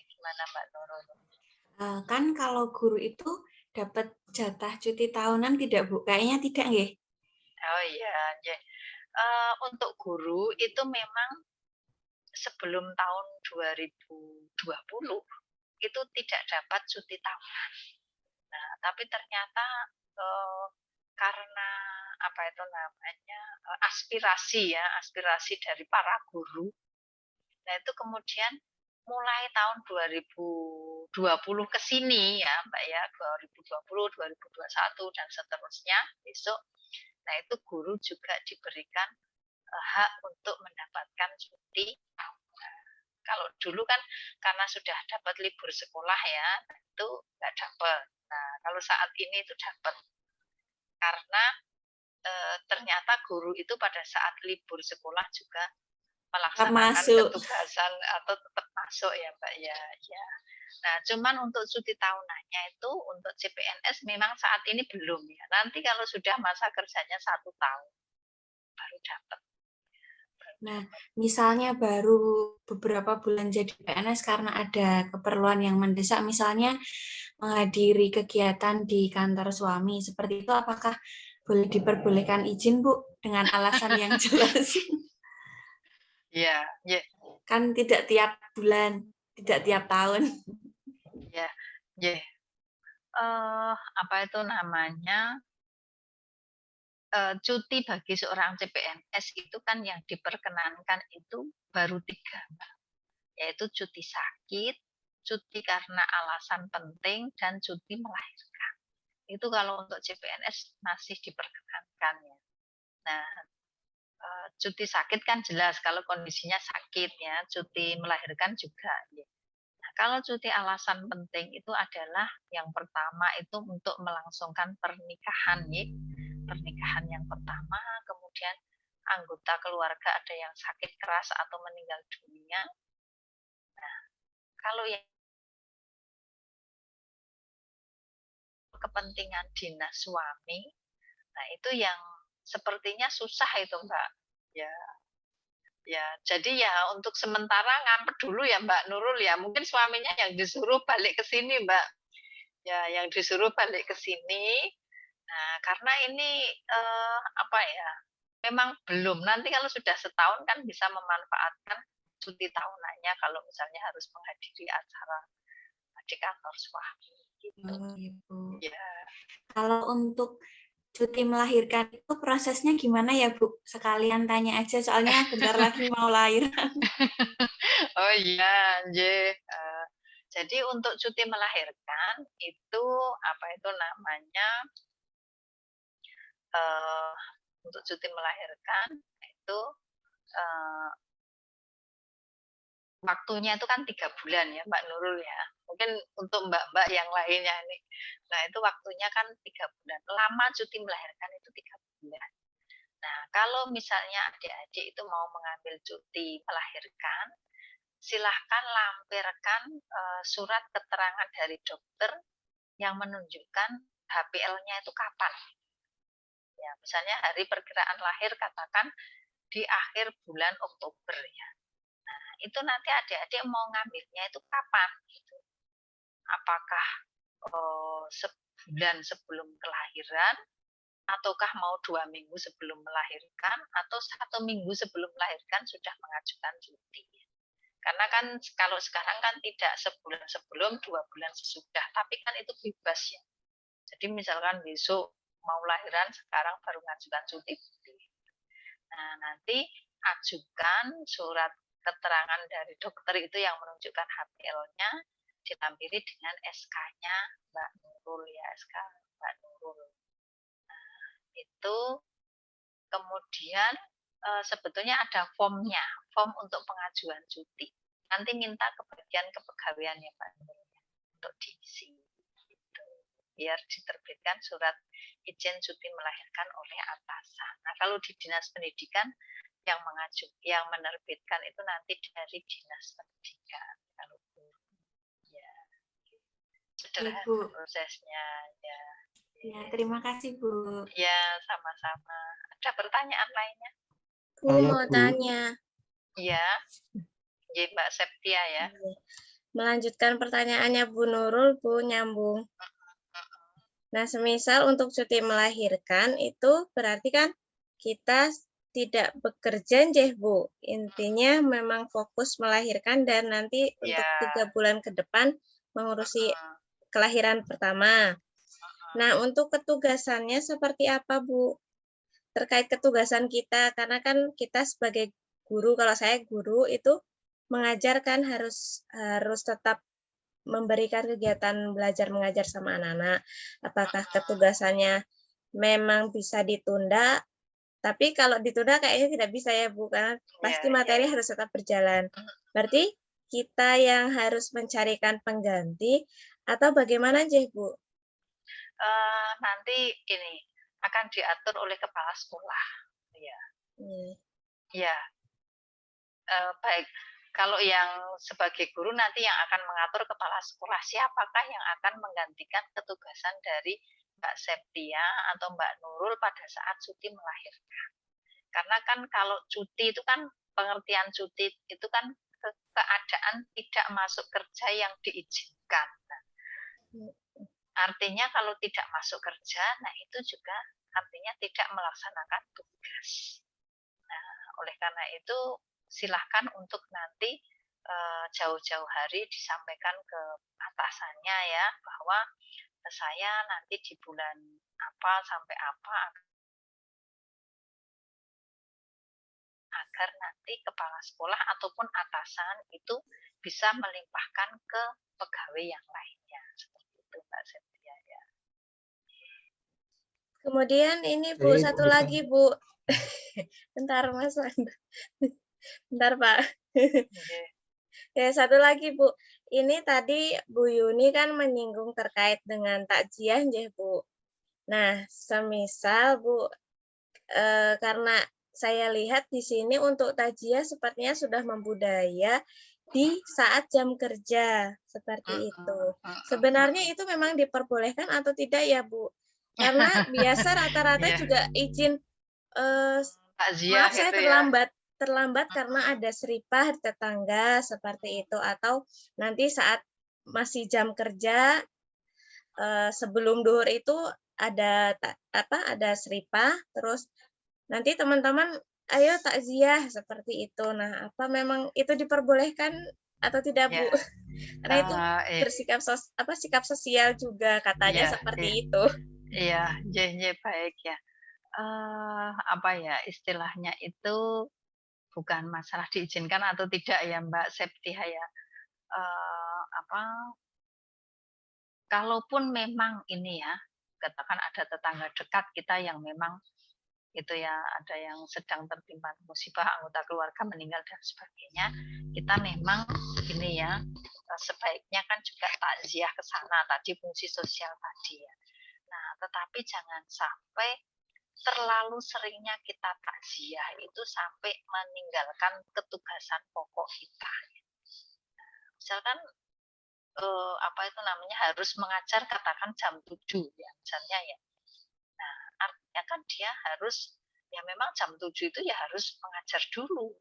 gimana Mbak Nurul? Kan kalau guru itu dapat jatah cuti tahunan tidak, Bu? Kayaknya tidak, nggih? Oh iya, untuk guru itu memang sebelum tahun 2020 itu tidak dapat cuti tahunan. Nah, tapi ternyata karena apa itu namanya aspirasi dari para guru. Nah, itu kemudian mulai tahun 2020 ke sini ya, Mbak ya, 2020, 2021 dan seterusnya besok. Nah, itu guru juga diberikan hak untuk mendapatkan cuti tahunan. Kalau dulu kan karena sudah dapat libur sekolah ya, itu nggak dapat. Nah, kalau saat ini itu dapat. Karena ternyata guru itu pada saat libur sekolah juga melaksanakan ketugasan atau tetap masuk ya Mbak ya. Nah, cuman untuk cuti tahunannya itu untuk CPNS memang saat ini belum ya. Nanti kalau sudah masa kerjanya 1 tahun, baru dapat. Nah, misalnya baru beberapa bulan jadi PNS karena ada keperluan yang mendesak, misalnya menghadiri kegiatan di kantor suami, seperti itu apakah boleh diperbolehkan izin, Bu, dengan alasan yang jelas? Ya, ya, Kan tidak tiap bulan, tidak tiap tahun. ya, ya. Apa itu namanya? Cuti bagi seorang CPNS itu kan yang diperkenankan itu baru 3, Mbak. Yaitu cuti sakit, cuti karena alasan penting, dan cuti melahirkan. Itu kalau untuk CPNS masih diperkenankan ya. Nah, cuti sakit kan jelas kalau kondisinya sakit ya, cuti melahirkan juga ya. Nah, kalau cuti alasan penting itu adalah yang pertama itu untuk melangsungkan pernikahan ya. Pernikahan yang pertama, kemudian anggota keluarga ada yang sakit keras atau meninggal dunia. Nah, kalau yang kepentingan dinas suami, nah itu yang sepertinya susah itu, Mbak. Ya, ya. Jadi ya untuk sementara ngampet dulu ya Mbak Nurul ya. Mungkin suaminya yang disuruh balik ke sini, Mbak. Ya, yang disuruh balik ke sini. Nah, karena ini apa ya? Memang belum. Nanti kalau sudah setahun kan bisa memanfaatkan cuti tahunannya kalau misalnya harus menghadiri acara di kantor suami gitu. Oh, gitu. Ya. Kalau untuk cuti melahirkan itu prosesnya gimana ya, Bu? Sekalian tanya aja, soalnya bentar lagi mau lahir. Oh iya, jadi untuk cuti melahirkan itu apa itu namanya? Untuk cuti melahirkan itu waktunya itu kan 3 bulan ya Mbak Nurul ya. Mungkin untuk mbak-mbak yang lainnya ini. Nah itu waktunya kan 3 bulan. Lama cuti melahirkan itu 3 bulan. Nah kalau misalnya adik-adik itu mau mengambil cuti melahirkan, silahkan lampirkan surat keterangan dari dokter yang menunjukkan HPL-nya itu kapan. Ya, misalnya hari perkiraan lahir katakan di akhir bulan Oktober ya. Nah, itu nanti adik-adik mau ngambilnya itu kapan? Gitu. Apakah sebulan sebelum kelahiran, ataukah mau 2 minggu sebelum melahirkan, atau 1 minggu sebelum melahirkan sudah mengajukan cuti. Karena kan kalau sekarang kan tidak sebulan sebelum, 2 bulan sesudah, tapi kan itu bebas ya. Jadi misalkan besok mau lahiran, sekarang baru mengajukan cuti. Nah, nanti ajukan surat keterangan dari dokter itu yang menunjukkan HPL-nya, dilampiri dengan SK-nya Mbak Nurul ya, SK Mbak Nurul. Nah, itu kemudian sebetulnya ada formnya, form untuk pengajuan cuti. Nanti minta ke bagian kepegawaian ya Mbak Nurul untuk diisi. Gitu. Biar diterbitkan surat izin cuti melahirkan oleh atasan. Nah, kalau di Dinas Pendidikan yang menerbitkan itu nanti dari Dinas Pendidikan. Kalau ya, sederhana Bu. prosesnya ya. Ya, terima kasih, Bu. Ya, sama-sama. Ada pertanyaan lainnya? Bu mau tanya. Iya. Ya, Mbak Septia ya. Melanjutkan pertanyaannya Bu Nurul, Bu, nyambung. Nah, semisal untuk cuti melahirkan itu berarti kan kita tidak bekerja, Bu. Intinya memang fokus melahirkan dan nanti untuk 3 bulan ke depan mengurusi kelahiran pertama. Nah, untuk ketugasannya seperti apa, Bu? Terkait ketugasan kita, karena kan kita sebagai guru, kalau saya guru itu mengajarkan harus tetap memberikan kegiatan belajar mengajar sama anak-anak. Apakah ketugasannya memang bisa ditunda? Tapi kalau ditunda kayaknya tidak bisa ya Bu, karena pasti materi harus tetap berjalan. Berarti kita yang harus mencarikan pengganti atau bagaimana aja Bu? Nanti ini akan diatur oleh kepala sekolah. Ya. Ya. Baik. Kalau yang sebagai guru nanti yang akan mengatur kepala sekolah, siapakah yang akan menggantikan ketugasan dari Mbak Septia atau Mbak Nurul pada saat cuti melahirkan. Karena kan kalau cuti itu kan pengertian cuti itu kan keadaan tidak masuk kerja yang diizinkan. Nah, artinya kalau tidak masuk kerja, nah itu juga artinya tidak melaksanakan tugas. Nah, oleh karena itu silahkan untuk nanti jauh-jauh hari disampaikan ke atasannya ya, bahwa saya nanti di bulan apa sampai apa agar nanti kepala sekolah ataupun atasan itu bisa melimpahkan ke pegawai yang lainnya. Seperti itu Mbak Septia ya. Kemudian ini Bu, Jadi, satu bukan. lagi Bu. Bentar Mas Wanda. Bentar Pak. Oke. Ya, satu lagi Bu. Ini tadi Bu Yuni kan menyinggung terkait dengan takjiah nggih Bu. Nah, semisal Bu, karena saya lihat di sini untuk takjiah sepertinya sudah membudaya di saat jam kerja, seperti itu. Sebenarnya itu memang diperbolehkan atau tidak ya Bu? Karena biasa rata-rata juga izin, Takziah maaf saya itu ya. terlambat karena ada seripah tetangga, seperti itu. Atau nanti saat masih jam kerja, sebelum duhur itu ada seripah, terus nanti teman-teman ayo takziah seperti itu. Nah, apa memang itu diperbolehkan atau tidak Bu? Karena itu bersikap sikap sosial juga katanya seperti itu. Iya, baik ya. Apa ya istilahnya itu bukan masalah diizinkan atau tidak ya Mbak Septia ya. Kalaupun memang ini ya, katakan ada tetangga dekat kita yang memang itu ya, ada yang sedang tertimpa musibah, anggota keluarga meninggal dan sebagainya, kita memang ini ya, sebaiknya kan juga takziah ke sana tadi, fungsi sosial tadi ya. Nah, tetapi jangan sampai terlalu seringnya kita takziah itu sampai meninggalkan ketugasan pokok kita. Misalkan apa itu namanya harus mengajar katakan jam 7 ya misalnya ya. Nah, artinya kan dia harus ya memang jam 7 itu ya harus mengajar dulu.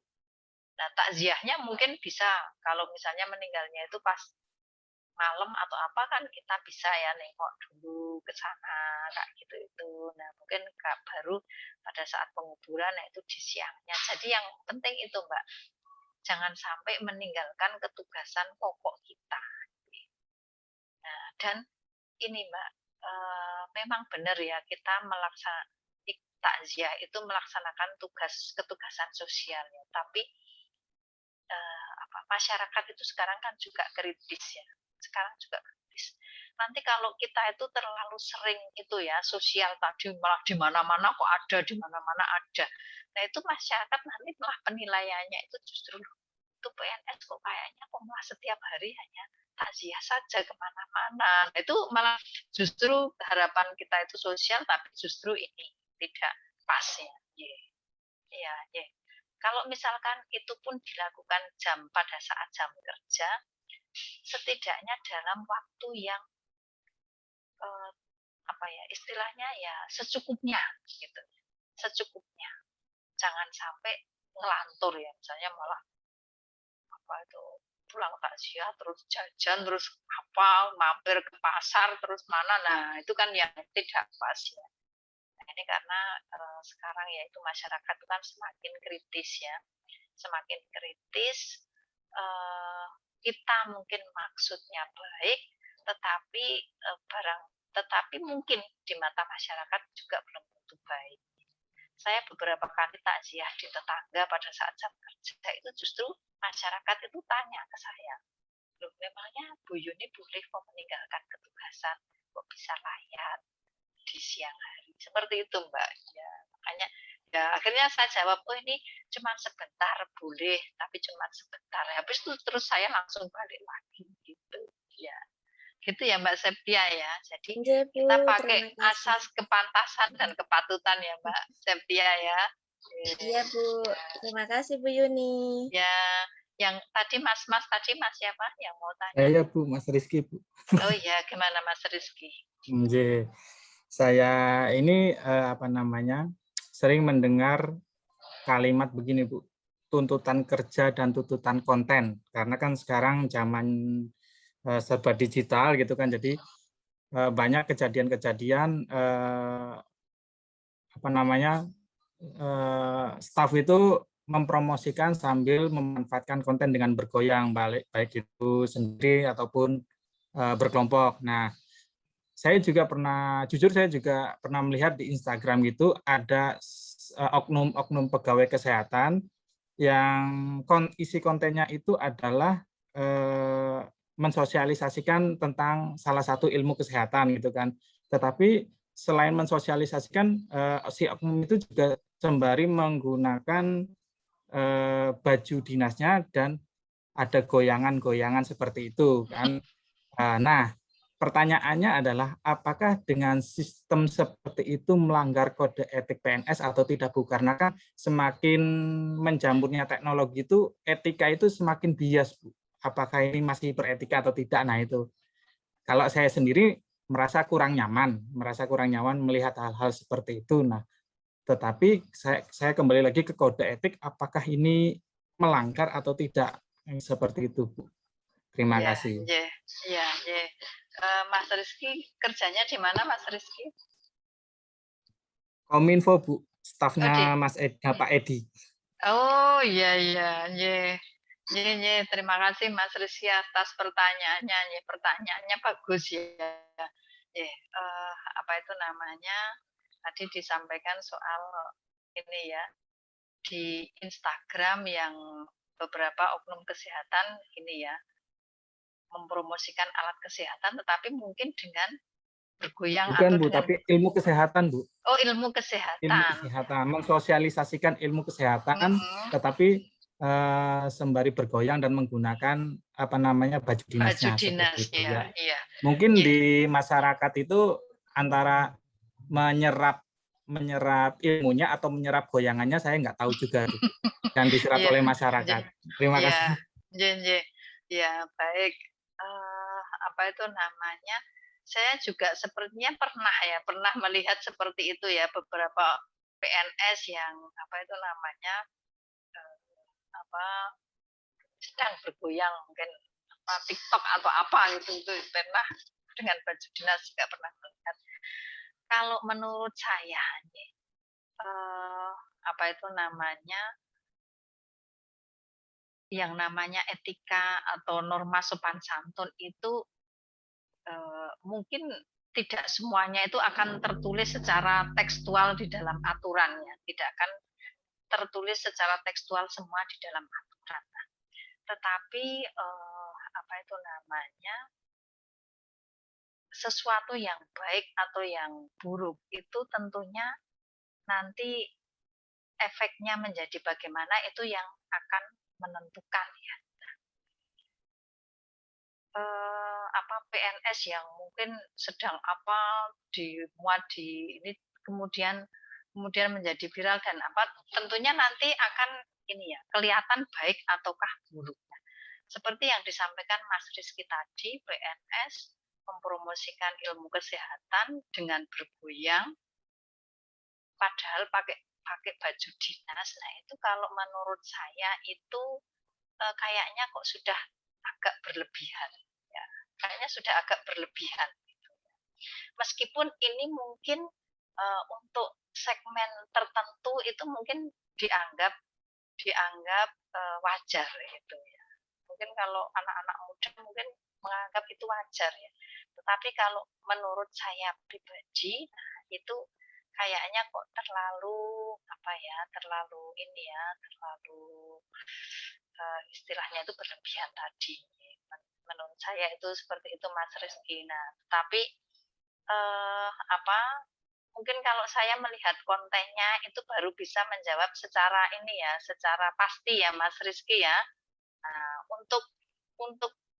Nah, takziahnya mungkin bisa kalau misalnya meninggalnya itu pas malam atau apa kan kita bisa ya nengok dulu ke sana kayak gitu itu. Nah, mungkin baru pada saat penguburan nah itu di siangnya. Jadi yang penting itu Mbak, jangan sampai meninggalkan ketugasan pokok kita. Nah, dan ini Mbak, memang benar ya kita takziah itu melaksanakan ketugasan sosial ya. Tapi masyarakat itu sekarang kan juga kritis ya. Sekarang juga kritis. Nanti kalau kita itu terlalu sering itu ya sosial tadi malah di mana-mana kok ada, di mana-mana ada. Nah itu masyarakat nanti malah penilaiannya itu justru itu PNS kok kayaknya kok malah setiap hari hanya takziah saja kemana-mana. Nah, itu malah justru harapan kita itu sosial tapi justru ini tidak pas ya. Ya. Kalau misalkan itu pun dilakukan pada saat jam kerja, setidaknya dalam waktu yang istilahnya ya secukupnya gitu, secukupnya. Jangan sampai ngelantur ya, misalnya malah pulang takziah terus jajan terus mampir ke pasar terus mana, nah itu kan yang tidak pas ya. Nah, ini karena sekarang ya itu masyarakat itu kan semakin kritis ya, semakin kritis. Kita mungkin maksudnya baik, tetapi mungkin di mata masyarakat juga belum tentu baik. Saya beberapa kali takziah di tetangga pada saat jam kerja itu justru masyarakat itu tanya ke saya, loh memangnya Bu Yuni boleh kok meninggalkan ketugasan, kok bisa layak di siang hari seperti itu Mbak ya. Makanya ya akhirnya saya jawab, oh ini cuma sebentar boleh, tapi cuma sebentar. Habis itu terus saya langsung balik lagi gitu ya. Gitu ya Mbak Septia ya. Jadi kita pakai asas kepantasan dan kepatutan ya Mbak Septia ya. Iya Bu, terima kasih Bu Yuni. Ya, yang tadi Mas siapa yang mau tanya? Saya Bu, Mas Rizky Bu. Oh iya, gimana Mas Rizky? Saya ini sering mendengar kalimat begini Bu, tuntutan kerja dan tuntutan konten, karena kan sekarang zaman serba digital gitu kan, jadi banyak kejadian-kejadian apa namanya staff itu mempromosikan sambil memanfaatkan konten dengan bergoyang, baik itu sendiri ataupun berkelompok. Nah, saya juga pernah, jujur saya juga pernah melihat di Instagram gitu ada oknum-oknum pegawai kesehatan yang isi kontennya itu adalah mensosialisasikan tentang salah satu ilmu kesehatan gitu kan. Tetapi selain mensosialisasikan, si oknum itu juga sembari menggunakan baju dinasnya dan ada goyangan-goyangan seperti itu kan. Nah, pertanyaannya adalah apakah dengan sistem seperti itu melanggar kode etik PNS atau tidak Bu? Karena kan semakin menjamurnya teknologi itu etika itu semakin bias Bu. Apakah ini masih beretika atau tidak? Nah itu. Kalau saya sendiri merasa kurang nyaman melihat hal-hal seperti itu. Nah, tetapi saya kembali lagi ke kode etik, apakah ini melanggar atau tidak? Seperti itu Bu. Terima kasih. Ya. Mas Rizky kerjanya di mana Mas Rizky? Kominfo Bu, stafnya Pak Edi. Oh iya. Terima kasih Mas Rizky atas pertanyaannya. Pertanyaannya bagus ya. Apa itu namanya? Tadi disampaikan soal ini ya di Instagram yang beberapa oknum kesehatan ini ya mempromosikan alat kesehatan, tetapi mungkin dengan bergoyang Bukan atau Bu, dengan tapi ilmu kesehatan Bu. oh ilmu kesehatan. Ilmu kesehatan, mensosialisasikan ilmu kesehatan, tetapi sembari bergoyang dan menggunakan apa namanya baju dinasnya. Baju dinas, itu, ya. Iya. Mungkin di masyarakat itu antara menyerap ilmunya atau menyerap goyangannya saya nggak tahu juga tuh. Yang diserap oleh masyarakat. Terima kasih. Ya baik. Apa itu namanya? Saya juga sepertinya pernah melihat seperti itu ya beberapa PNS yang apa itu namanya sedang bergoyang mungkin TikTok atau apa gitu itu pernah dengan baju dinas juga pernah melihat. Kalau menurut saya apa itu namanya yang namanya etika atau norma sopan santun itu mungkin tidak semuanya itu akan tertulis secara tekstual di dalam aturannya, tidak akan tertulis secara tekstual semua di dalam aturan. Tetapi apa itu namanya sesuatu yang baik atau yang buruk itu tentunya nanti efeknya menjadi bagaimana itu yang akan menentukan ya. Apa PNS yang mungkin sedang dimuat di ini kemudian menjadi viral dan apa tentunya nanti akan ini ya kelihatan baik ataukah buruknya. Seperti yang disampaikan Mas Rizky tadi, PNS mempromosikan ilmu kesehatan dengan bergoyang padahal pakai baju dinas. Nah, itu kalau menurut saya itu kayaknya kok sudah agak berlebihan ya. Kayaknya sudah agak berlebihan gitu. Meskipun ini mungkin untuk segmen tertentu itu mungkin dianggap wajar gitu ya. Mungkin kalau anak-anak muda mungkin menganggap itu wajar ya. Tetapi kalau menurut saya pribadi, nah itu kayaknya kok terlalu istilahnya itu berlebihan tadi. Menurut saya itu seperti itu Mas Rizky. Nah, tapi mungkin kalau saya melihat kontennya itu baru bisa menjawab secara pasti ya Mas Rizky ya. Nah, untuk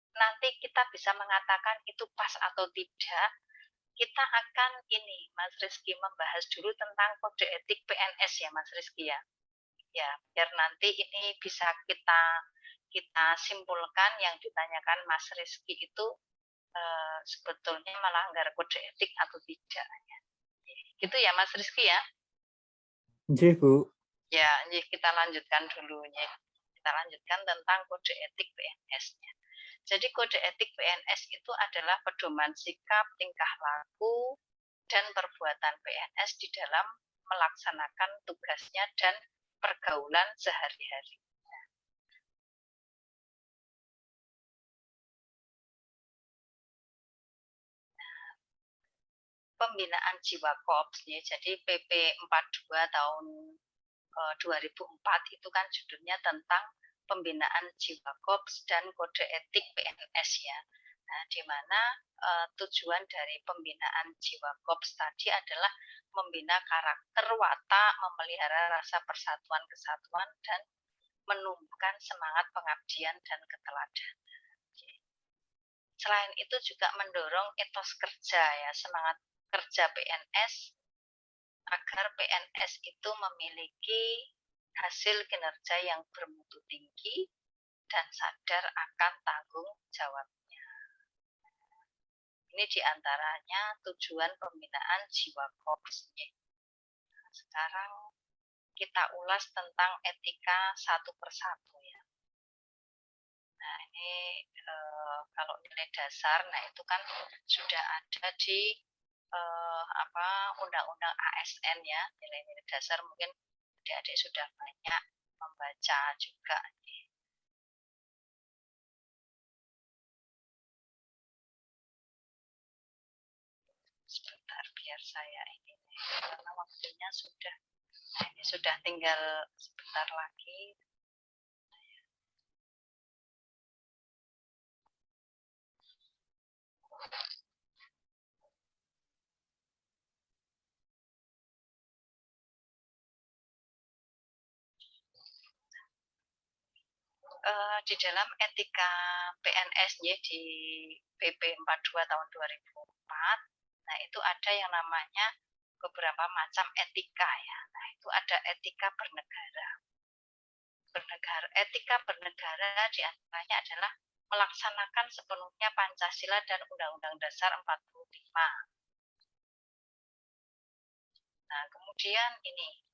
nanti kita bisa mengatakan itu pas atau tidak, kita akan Mas Rizky membahas dulu tentang kode etik PNS ya Mas Rizky ya. Ya, biar nanti ini bisa kita simpulkan yang ditanyakan Mas Rizky itu sebetulnya melanggar kode etik atau tidak. Gitu ya Mas Rizky ya. Iya Bu. Ya, ini kita lanjutkan dulu ya. Kita lanjutkan tentang kode etik PNS-nya. Jadi kode etik PNS itu adalah pedoman sikap, tingkah laku, dan perbuatan PNS di dalam melaksanakan tugasnya dan pergaulan sehari-hari. Pembinaan jiwa korps, ya, jadi PP 42 tahun 2004 itu kan judulnya tentang pembinaan jiwa korps dan kode etik PNS ya. Nah, di mana tujuan dari pembinaan jiwa korps tadi adalah membina karakter, watak, memelihara rasa persatuan kesatuan dan menumbuhkan semangat pengabdian dan keteladanan. Selain itu juga mendorong etos kerja ya, semangat kerja PNS agar PNS itu memiliki hasil kinerja yang bermutu tinggi dan sadar akan tanggung jawabnya. Ini diantaranya tujuan pembinaan jiwa korps. Sekarang kita ulas tentang etika satu persatu ya. Nah ini kalau nilai dasar, nah itu kan sudah ada di undang-undang ASN ya, nilai-nilai dasar mungkin adik-adik sudah banyak membaca juga. Sebentar biar saya ini karena waktunya sudah, nah ini sudah tinggal sebentar lagi. Di dalam etika PNS ya, di PP 42 tahun 2004, nah itu ada yang namanya beberapa macam etika ya. Nah itu ada etika bernegara. Etika bernegara diantaranya adalah melaksanakan sepenuhnya Pancasila dan Undang-Undang Dasar 45. Nah kemudian ini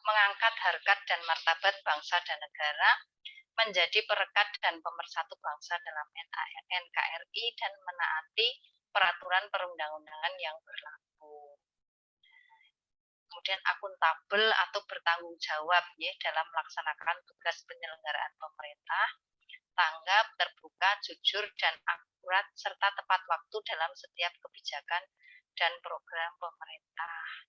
mengangkat harkat dan martabat bangsa dan negara, menjadi perekat dan pemersatu bangsa dalam NKRI dan menaati peraturan perundang-undangan yang berlaku. Kemudian akuntabel atau bertanggung jawab ya dalam melaksanakan tugas penyelenggaraan pemerintah, tanggap, terbuka, jujur, dan akurat serta tepat waktu dalam setiap kebijakan dan program pemerintah.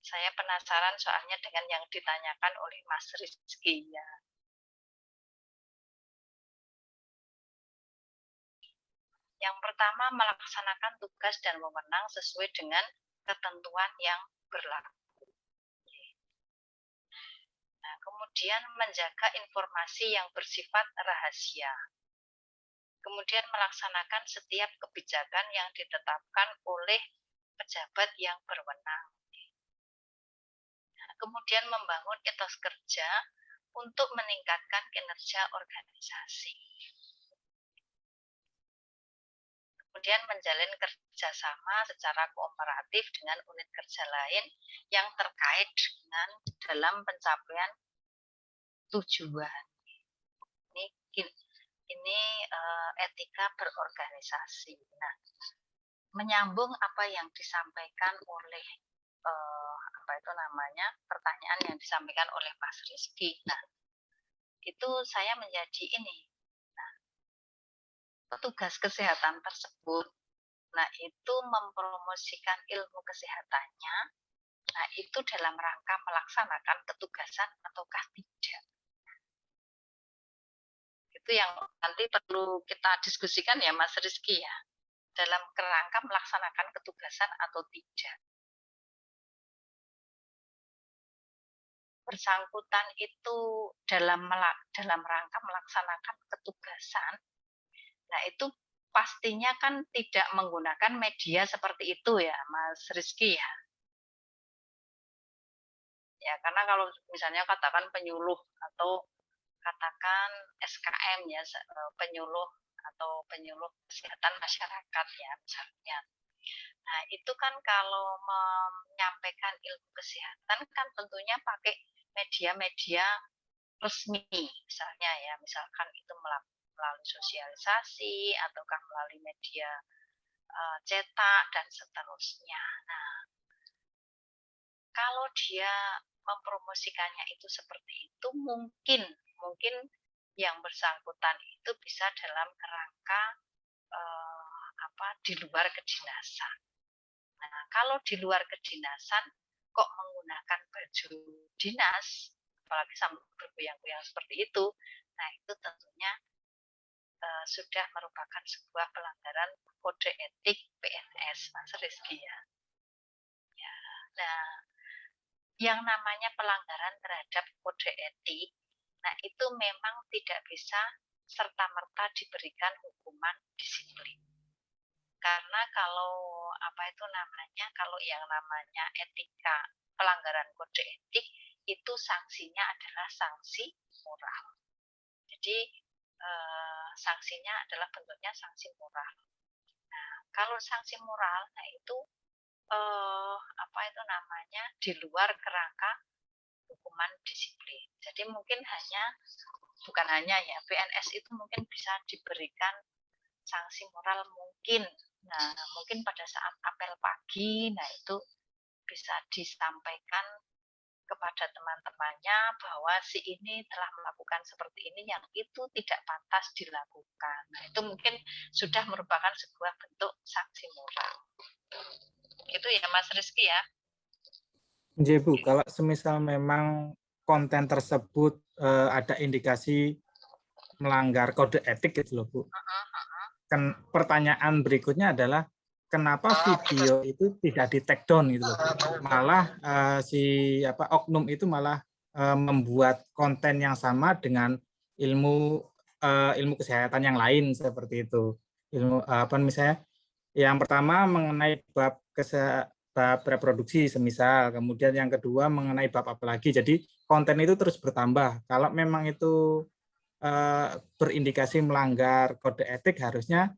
Saya penasaran soalnya dengan yang ditanyakan oleh Mas Rizky ya. Yang pertama, melaksanakan tugas dan wewenang sesuai dengan ketentuan yang berlaku. Nah, kemudian menjaga informasi yang bersifat rahasia. Kemudian melaksanakan setiap kebijakan yang ditetapkan oleh pejabat yang berwenang. Nah, kemudian membangun etos kerja untuk meningkatkan kinerja organisasi. Kemudian menjalin kerjasama secara kooperatif dengan unit kerja lain yang terkait dengan dalam pencapaian tujuan. Ini etika berorganisasi. Nah, menyambung apa yang disampaikan oleh pertanyaan yang disampaikan oleh Mas Rizky. Nah, itu saya menjadi ini. Nah, petugas kesehatan tersebut, nah itu mempromosikan ilmu kesehatannya, nah itu dalam rangka melaksanakan ketugasan ataukah tidak. Itu yang nanti perlu kita diskusikan ya Mas Rizky ya, dalam kerangka melaksanakan ketugasan atau tidak. Bersangkutan itu dalam rangka melaksanakan ketugasan, nah itu pastinya kan tidak menggunakan media seperti itu ya Mas Rizky ya. Ya karena kalau misalnya katakan penyuluh atau katakan SKM ya, penyuluh atau penyuluh kesehatan masyarakat ya misalnya. Nah, itu kan kalau menyampaikan ilmu kesehatan kan tentunya pakai media-media resmi misalnya ya, misalkan itu melalui sosialisasi ataukah melalui media cetak dan seterusnya. Nah, kalau dia mempromosikannya itu seperti itu, mungkin yang bersangkutan itu bisa dalam kerangka di luar kedinasan. Nah, kalau di luar kedinasan kok menggunakan baju dinas, apalagi sampai bergoyang-goyang seperti itu, nah itu tentunya sudah merupakan sebuah pelanggaran kode etik PNS, Mas Rizky ya. Nah, yang namanya pelanggaran terhadap kode etik, nah itu memang tidak bisa serta-merta diberikan hukuman disiplin. Karena kalau kalau yang namanya etika, pelanggaran kode etik, itu sanksinya adalah sanksi moral. Jadi sanksinya adalah bentuknya sanksi moral. Nah, kalau sanksi moral, nah itu di luar kerangka hukuman disiplin. Jadi mungkin bukan hanya ya, PNS itu mungkin bisa diberikan sanksi moral mungkin. Nah, mungkin pada saat apel pagi, nah itu bisa disampaikan kepada teman-temannya bahwa si ini telah melakukan seperti ini yang itu tidak pantas dilakukan. Nah, itu mungkin sudah merupakan sebuah bentuk sanksi moral. Itu ya Mas Rizky ya. Bu, kalau semisal memang konten tersebut ada indikasi melanggar kode etik gitu loh Bu. Kan pertanyaan berikutnya adalah kenapa video itu tidak di take down gitu loh. Malah oknum itu malah membuat konten yang sama dengan ilmu kesehatan yang lain seperti itu. Misalnya yang pertama mengenai bab reproduksi semisal, kemudian yang kedua mengenai bab apa lagi. Jadi konten itu terus bertambah. Kalau memang itu berindikasi melanggar kode etik, harusnya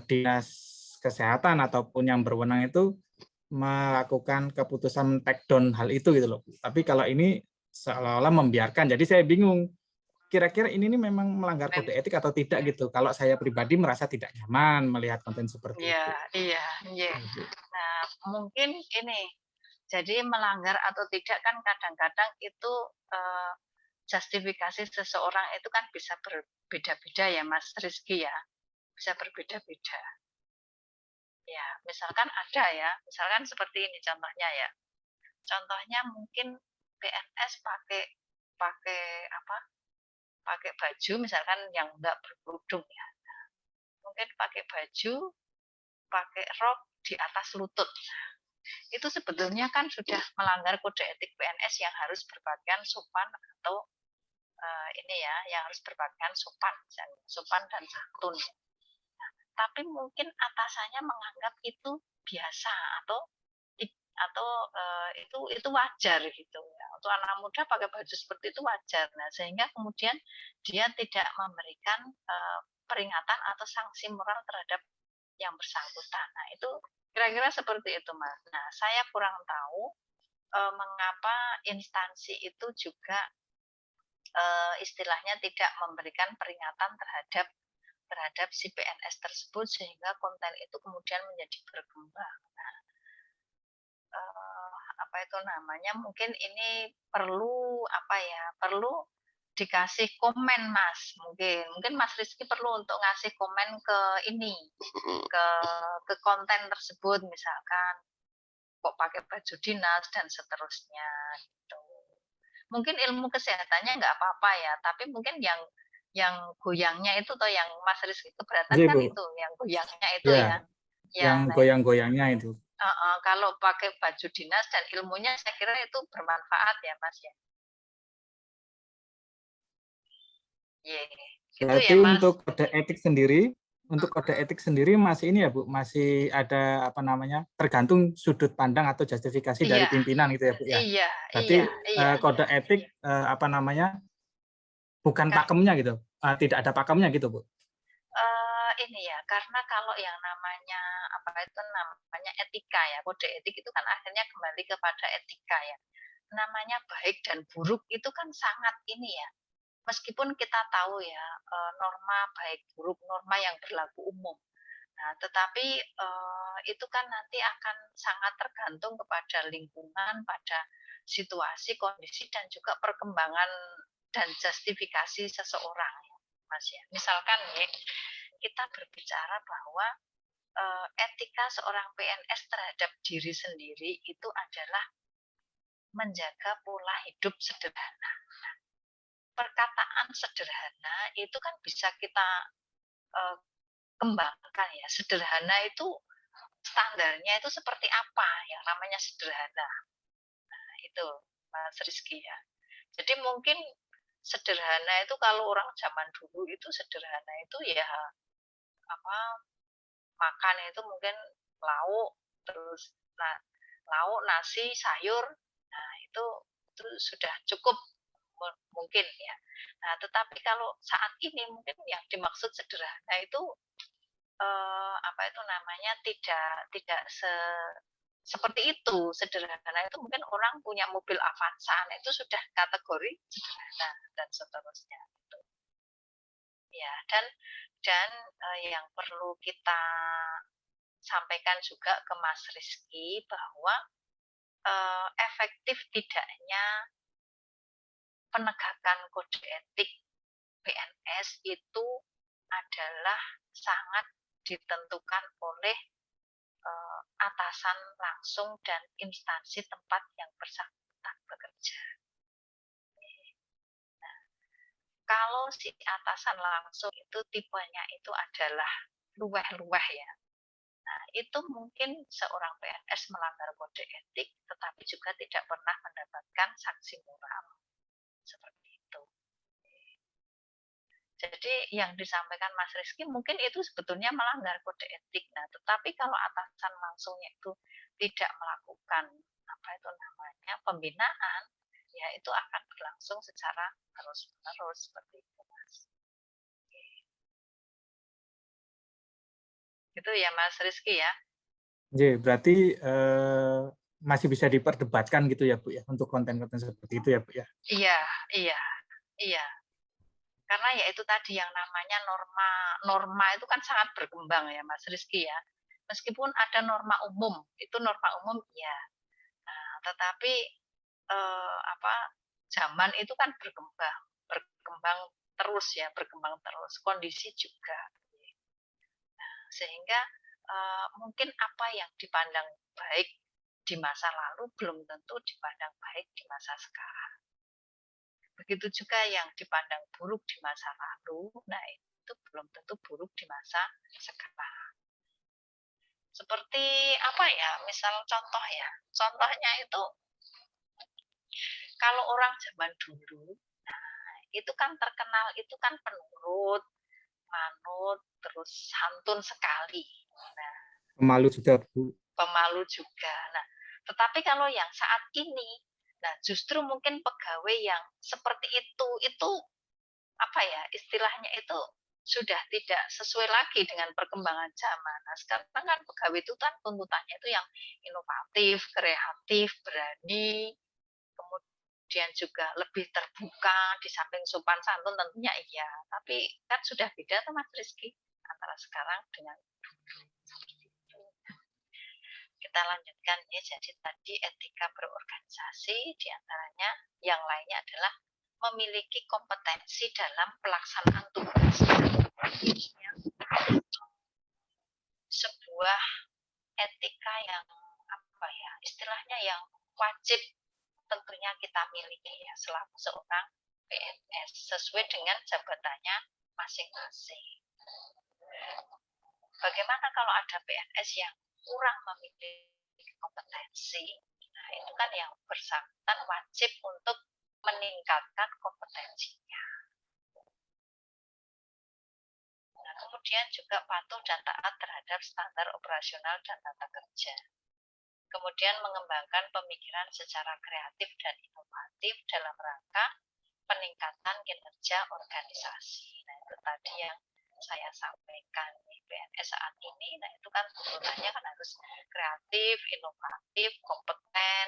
dinas kesehatan ataupun yang berwenang itu melakukan keputusan take down hal itu gitu loh. Tapi kalau ini seolah-olah membiarkan, jadi saya bingung kira-kira ini memang melanggar kode etik atau tidak gitu. Kalau saya pribadi merasa tidak nyaman melihat konten seperti itu. Iya. Nah, mungkin ini, jadi melanggar atau tidak kan kadang-kadang itu justifikasi seseorang itu kan bisa berbeda-beda ya Mas Rizky ya, bisa berbeda-beda. Ya, misalkan seperti ini contohnya ya. Contohnya mungkin PNS pakai baju misalkan yang enggak berkerudung ya. Mungkin pakai baju, pakai rok di atas lutut. Itu sebetulnya kan sudah melanggar kode etik PNS yang harus berpakaian sopan atau yang harus berpakaian sopan dan santun. Nah, tapi mungkin atasannya menganggap itu biasa atau itu wajar gitu ya. Untuk anak muda pakai baju seperti itu wajar. Nah, sehingga kemudian dia tidak memberikan peringatan atau sanksi moral terhadap yang bersangkutan. Nah, itu kira-kira seperti itu, Mas. Nah, saya kurang tahu mengapa instansi itu juga istilahnya tidak memberikan peringatan terhadap si PNS tersebut sehingga konten itu kemudian menjadi berkembang. Nah, mungkin ini perlu dikasih komen Mas, mungkin Mas Rizky perlu untuk ngasih komen ke ke konten tersebut, misalkan kok pakai baju dinas dan seterusnya gitu. Mungkin ilmu kesehatannya nggak apa-apa ya, tapi mungkin yang goyangnya itu atau yang Mas Rizky keberatan kan itu, yang goyangnya itu ya. Yang goyang-goyangnya itu. Kalau pakai baju dinas dan ilmunya saya kira itu bermanfaat ya Mas ya. Berarti ya, untuk kode etik sendiri masih ini ya Bu, masih ada tergantung sudut pandang atau justifikasi dari pimpinan gitu ya Bu ya. Berarti kode etik bukan pakemnya gitu, tidak ada pakemnya gitu Bu. ini ya, karena kalau yang namanya apa itu namanya etika ya, kode etik itu kan akhirnya kembali kepada etika ya. Namanya baik dan buruk itu kan sangat ini ya. Meskipun kita tahu ya norma baik buruk, norma yang berlaku umum. Nah, tetapi itu kan nanti akan sangat tergantung kepada lingkungan, pada situasi, kondisi dan juga perkembangan dan justifikasi seseorang, ya, Mas ya. Misalkan ya, kita berbicara bahwa etika seorang PNS terhadap diri sendiri itu adalah menjaga pola hidup sederhana. Nah, perkataan sederhana itu kan bisa kita kembangkan ya. Sederhana itu standarnya itu seperti apa yang namanya sederhana. Nah, itu Mas Rizky ya. Jadi mungkin sederhana itu kalau orang zaman dulu itu sederhana itu ya apa makan itu mungkin lauk terus lauk nasi sayur. Nah, itu sudah cukup mungkin ya. Nah, tetapi kalau saat ini mungkin yang dimaksud sederhana itu apa itu namanya tidak seperti itu. Sederhana itu mungkin orang punya mobil Avanza, nah itu sudah kategori sederhana dan seterusnya gitu. Ya, dan yang perlu kita sampaikan juga ke Mas Rizky bahwa efektif tidaknya penegakan kode etik PNS itu adalah sangat ditentukan oleh atasan langsung dan instansi tempat yang bersangkutan bekerja. Nah, kalau si atasan langsung itu tipenya itu adalah luweh-luweh ya. Nah, itu mungkin seorang PNS melanggar kode etik, tetapi juga tidak pernah mendapatkan sanksi moral. Seperti itu. Jadi yang disampaikan Mas Rizky mungkin itu sebetulnya melanggar kode etik. Nah, tetapi kalau atasan langsungnya itu tidak melakukan apa itu namanya pembinaan, ya itu akan berlangsung secara terus-menerus seperti itu, Mas. Itu ya Mas Rizky ya. Jadi berarti masih bisa diperdebatkan gitu ya Bu ya untuk konten-konten seperti itu ya Bu ya. Iya. Karena ya itu tadi yang namanya norma itu kan sangat berkembang ya Mas Rizky ya. Meskipun ada norma umum, itu norma umum ya. Nah, tetapi zaman itu kan berkembang terus ya, berkembang terus. Kondisi juga. Nah, sehingga mungkin apa yang dipandang baik di masa lalu belum tentu dipandang baik di masa sekarang. Begitu juga yang dipandang buruk di masa lalu, nah itu belum tentu buruk di masa sekarang. Seperti apa ya, misal contoh ya, contohnya itu kalau orang zaman dulu, nah itu kan terkenal, itu kan penurut, manut, terus santun sekali. Nah, Pemalu juga Bu. Pemalu juga. Nah, tetapi kalau yang saat ini, nah justru mungkin pegawai yang seperti itu apa ya istilahnya itu sudah tidak sesuai lagi dengan perkembangan zaman. Nah, sekarang kan pegawai itu kan tuntutannya itu yang inovatif, kreatif, berani, kemudian juga lebih terbuka, di samping sopan santun tentunya iya. Tapi kan sudah beda tuh Mas Rizky antara sekarang dengan dulu. Kita lanjutkan ya, jadi tadi etika berorganisasi, diantaranya yang lainnya adalah memiliki kompetensi dalam pelaksanaan tugas. Sebuah etika yang apa ya, istilahnya yang wajib tentunya kita miliki ya selaku seorang PNS sesuai dengan jabatannya masing-masing. Bagaimana kalau ada PNS yang kurang memiliki kompetensi? Nah, itu kan yang bersangkutan wajib untuk meningkatkan kompetensinya. Nah, kemudian juga patuh dan taat terhadap standar operasional dan tata kerja. Kemudian mengembangkan pemikiran secara kreatif dan inovatif dalam rangka peningkatan kinerja organisasi. Nah, itu tadi yang saya sampaikan PNS saat ini. Nah, itu kan tuntutannya kan harus kreatif, inovatif, kompeten,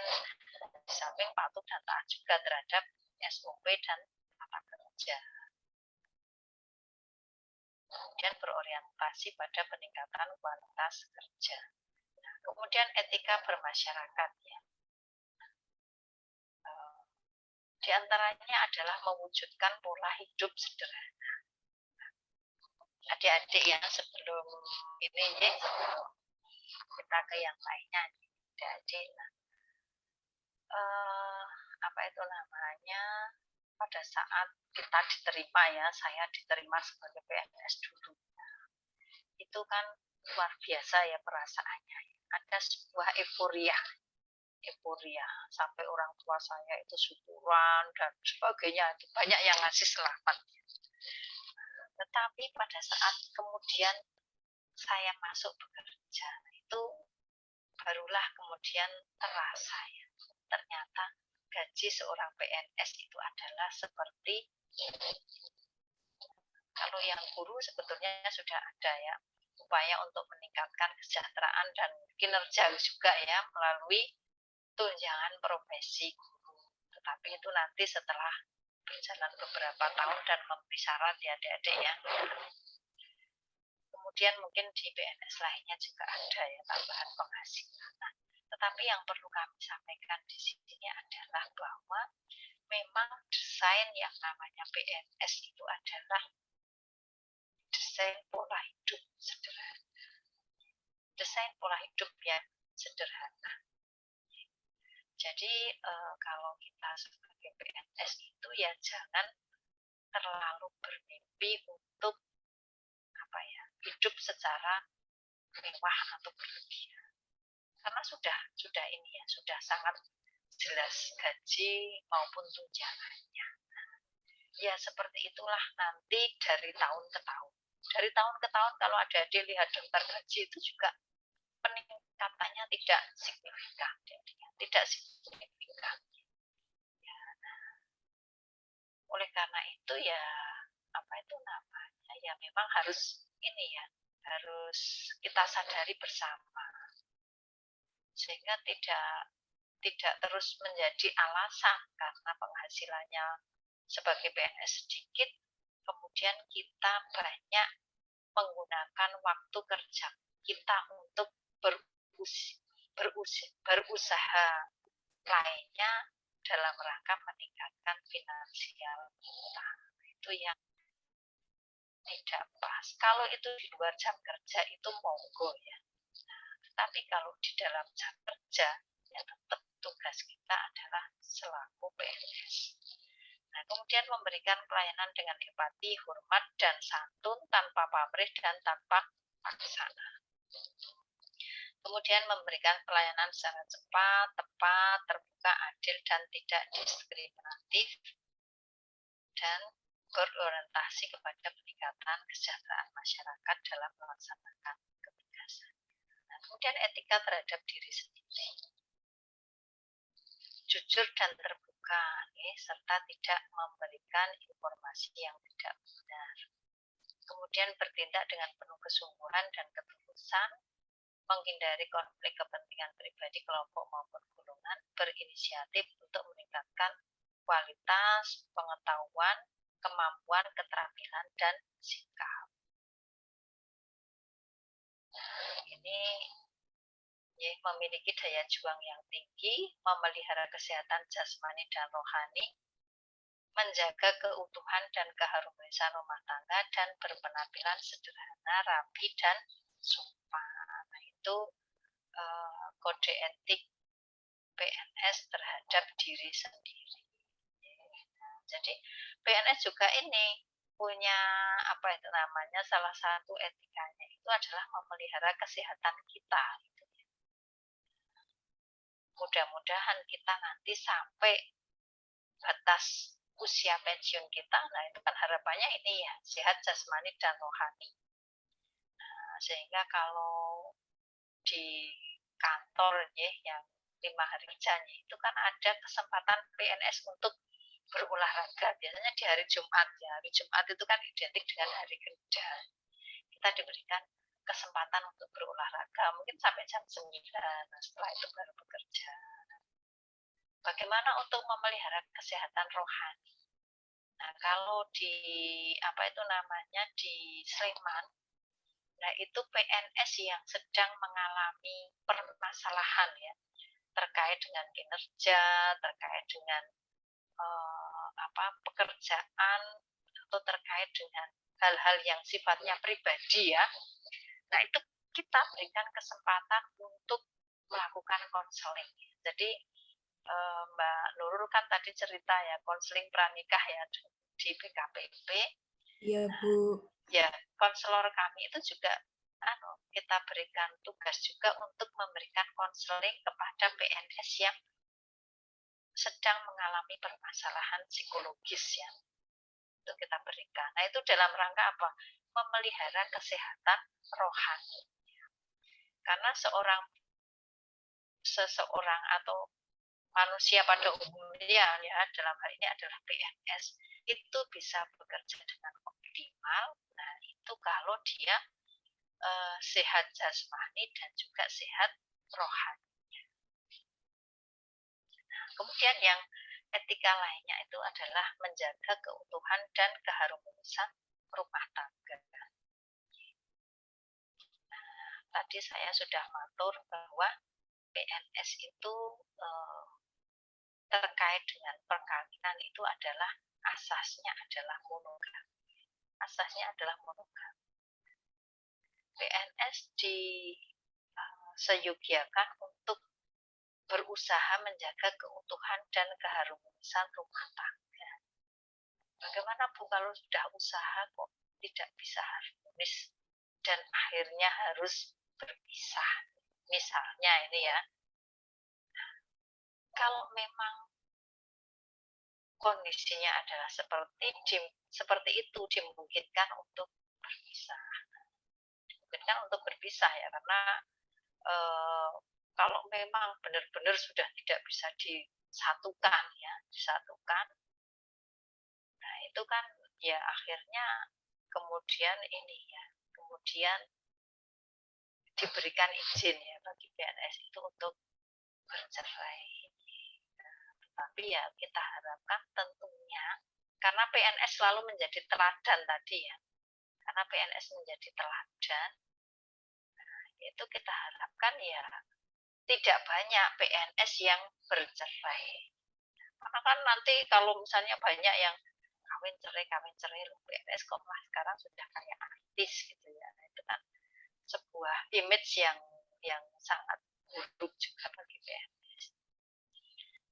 di samping patuh dan taat juga terhadap SOP dan tata kerja. Kemudian berorientasi pada peningkatan kualitas kerja. Nah, kemudian etika bermasyarakat ya. Di antaranya adalah mewujudkan pola hidup sederhana. Adik-adik yang sebelum ini ya, sebelum kita ke yang lainnya, adik-adik. Apa itu namanya? Pada saat kita diterima ya, saya diterima sebagai PNS dulu. Itu kan luar biasa ya perasaannya. Ada sebuah euforia sampai orang tua saya itu syukuran dan sebagainya, banyak yang ngasih selamat. Tetapi pada saat kemudian saya masuk bekerja, itu barulah kemudian terasa ya, ternyata gaji seorang PNS itu adalah seperti, kalau yang guru sebetulnya sudah ada ya upaya untuk meningkatkan kesejahteraan dan kinerja juga ya melalui tunjangan profesi guru. Tetapi itu nanti setelah berjalan beberapa tahun dan memenuhi syarat ya adik-adik ya. Kemudian mungkin di PNS lainnya juga ada ya tambahan penghasilan. Nah, tetapi yang perlu kami sampaikan di sini adalah bahwa memang desain yang namanya PNS itu adalah desain pola hidup sederhana. Desain pola hidup yang sederhana. Jadi kalau kita sebagai PNS itu ya jangan terlalu bermimpi untuk apa ya, hidup secara mewah atau berlebihan. Karena sudah ini ya, sudah sangat jelas gaji maupun tunjangannya. Ya seperti itulah nanti dari tahun ke tahun. Dari tahun ke tahun kalau ada lihat daftar gaji itu juga peningkatannya tidak signifikan. Tidak signifikan. Ya, nah, oleh karena itu ya apa itu namanya ya memang harus ini ya, harus kita sadari bersama sehingga tidak terus menjadi alasan karena penghasilannya sebagai PNS sedikit kemudian kita banyak menggunakan waktu kerja kita untuk berusaha lainnya dalam rangka meningkatkan finansial kita. Itu yang tidak pas. Kalau itu di luar jam kerja itu monggo ya. Nah, tetapi kalau di dalam jam kerja ya tetap tugas kita adalah selaku PNS. Nah, kemudian memberikan pelayanan dengan empati, hormat, dan santun tanpa pamrih dan tanpa paksaan. Kemudian memberikan pelayanan secara cepat, tepat, terbuka, adil, dan tidak diskriminatif, dan berorientasi kepada peningkatan kesejahteraan masyarakat dalam melaksanakan ketugasan. Nah, kemudian etika terhadap diri sendiri. Jujur dan terbuka, serta tidak memberikan informasi yang tidak benar. Kemudian bertindak dengan penuh kesungguhan dan ketulusan, menghindari konflik kepentingan pribadi kelompok maupun golongan, berinisiatif untuk meningkatkan kualitas pengetahuan, kemampuan, keterampilan, dan sikap. Nah, ini ya, memiliki daya juang yang tinggi, memelihara kesehatan jasmani dan rohani, menjaga keutuhan dan keharmonisan rumah tangga, dan berpenampilan sederhana, rapi, dan sopan. Nah, itu kode etik PNS terhadap diri sendiri. Nah, jadi PNS juga ini punya apa itu namanya, salah satu etikanya itu adalah memelihara kesehatan kita. Gitu. Mudah-mudahan kita nanti sampai batas usia pensiun kita, nah itu kan harapannya ini ya, sehat jasmani dan rohani. Nah, sehingga kalau di kantor ya, yang 5 hari kerjanya itu kan ada kesempatan PNS untuk berolahraga. Biasanya di hari Jumat ya. Hari Jumat itu kan identik dengan hari kerja. Kita diberikan kesempatan untuk berolahraga mungkin sampai jam 9. Nah, setelah itu baru bekerja. Bagaimana untuk memelihara kesehatan rohani? Nah, kalau di di Sleman, nah itu PNS yang sedang mengalami permasalahan ya terkait dengan kinerja, terkait dengan pekerjaan atau terkait dengan hal-hal yang sifatnya pribadi ya. Nah, itu kita berikan kesempatan untuk melakukan konseling. Jadi Mbak Nurul kan tadi cerita ya konseling pranikah ya di BKPP. Iya, Bu. Ya, konselor kami itu juga kita berikan tugas juga untuk memberikan konseling kepada PNS yang sedang mengalami permasalahan psikologis ya. Itu kita berikan. Nah, itu dalam rangka apa? Memelihara kesehatan rohani. Karena seseorang atau manusia pada umumnya ya dalam hal ini adalah PNS itu bisa bekerja dengan optimal. Nah, itu kalau dia sehat jasmani dan juga sehat rohani. Nah, kemudian yang etika lainnya itu adalah menjaga keutuhan dan keharmonisan rumah tangga. Nah, tadi saya sudah matur bahwa PNS itu terkait dengan perkawinan itu adalah asasnya adalah monogami. Asasnya adalah monogami. PNS diseyugiakan untuk berusaha menjaga keutuhan dan keharmonisan rumah tangga. Bagaimana Bu kalau sudah usaha kok tidak bisa harmonis dan akhirnya harus berpisah? Misalnya ini ya, kalau memang kondisinya adalah seperti itu dimungkinkan untuk berpisah. Dimungkinkan untuk berpisah ya karena kalau memang benar-benar sudah tidak bisa disatukan, nah itu kan ya akhirnya kemudian diberikan izin ya bagi PNS itu untuk bercerai. Tapi ya kita harapkan tentunya karena PNS selalu menjadi teladan tadi ya, karena PNS menjadi teladan, itu kita harapkan ya tidak banyak PNS yang bercerai. Karena kan nanti kalau misalnya banyak yang kawin cerai loh, PNS kok malah sekarang sudah kayak artis gitu ya. Nah, itu kan sebuah image yang sangat buruk juga bagi PNS.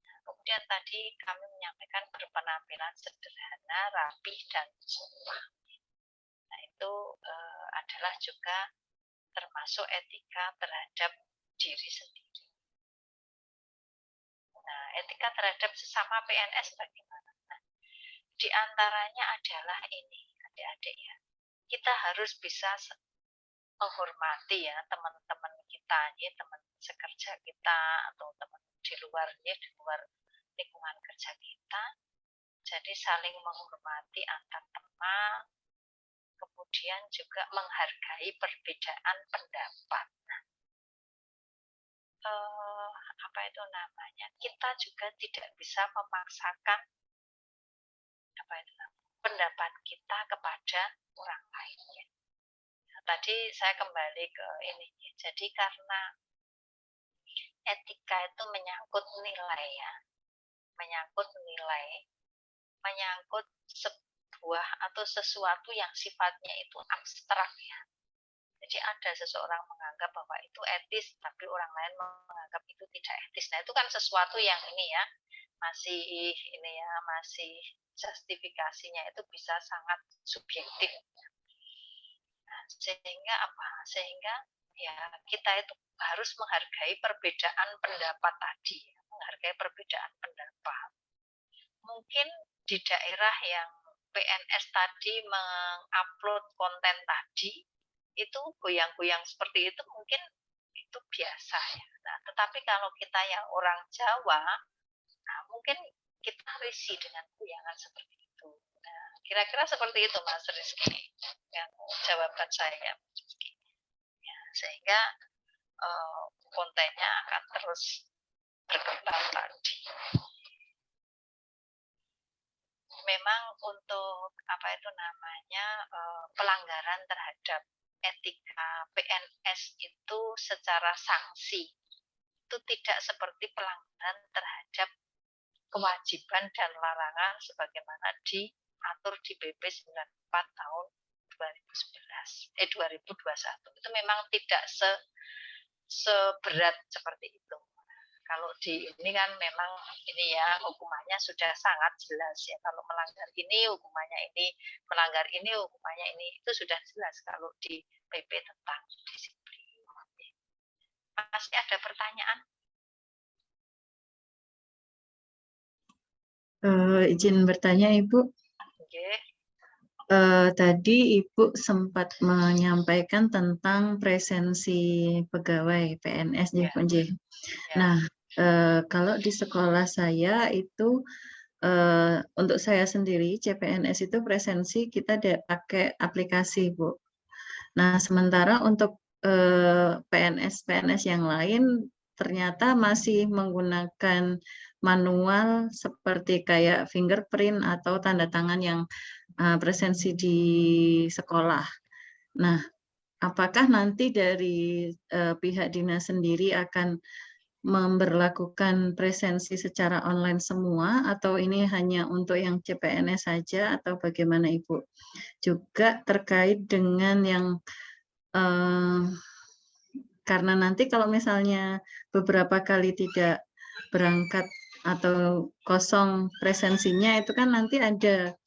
Nah, kemudian tadi kami menyampaikan berpenampilan sederhana, rapi dan sopan. Nah, itu adalah juga termasuk etika terhadap diri sendiri. Nah, etika terhadap sesama PNS bagaimana? Nah, di antaranya adalah ini, adik-adik ya. Kita harus bisa menghormati ya teman-teman kita, ya, teman sekerja kita atau teman di luar lingkungan kerja kita. Jadi saling menghormati antar teman, kemudian juga menghargai perbedaan pendapat. Kita juga tidak bisa memaksakan pendapat kita kepada orang lainnya. Nah, tadi saya kembali ke ini. Jadi karena etika itu menyangkut nilai ya, menyangkut sebuah atau sesuatu yang sifatnya itu abstrak ya. Jadi ada seseorang menganggap bahwa itu etis, tapi orang lain menganggap itu tidak etis. Nah, itu kan sesuatu yang masih justifikasinya itu bisa sangat subjektif. Nah, sehingga ya kita itu harus menghargai perbedaan pendapat tadi, menghargai perbedaan pendapat. Mungkin di daerah yang PNS tadi mengupload konten tadi, itu goyang-goyang seperti itu mungkin itu biasa ya. Nah, tetapi kalau kita yang orang Jawa, nah mungkin kita risih dengan goyangan seperti itu. Nah, kira-kira seperti itu Mas Rizky, yang jawaban saya. Ya, sehingga kontennya akan terus berkembang tadi. Memang untuk apa itu namanya pelanggaran terhadap etika PNS itu secara sanksi itu tidak seperti pelanggaran terhadap kewajiban dan larangan sebagaimana diatur di PP 94 tahun 2021. Itu memang tidak seberat seperti itu. Kalau di ini kan memang ini ya hukumannya sudah sangat jelas ya. Kalau melanggar ini hukumannya ini, melanggar ini hukumannya ini, itu sudah jelas kalau di PP tentang disiplin. Masih ada pertanyaan? Izin bertanya Ibu. Okay. Tadi Ibu sempat menyampaikan tentang presensi pegawai PNS nih, Yeah. Nah, kalau di sekolah saya itu untuk saya sendiri CPNS itu presensi kita pakai aplikasi, Bu. Nah, sementara untuk PNS yang lain ternyata masih menggunakan manual seperti kayak fingerprint atau tanda tangan yang presensi di sekolah. Nah, apakah nanti dari pihak dinas sendiri akan memberlakukan presensi secara online semua atau ini hanya untuk yang CPNS saja atau bagaimana Ibu? Juga terkait dengan yang karena nanti kalau misalnya beberapa kali tidak berangkat atau kosong presensinya itu kan nanti ada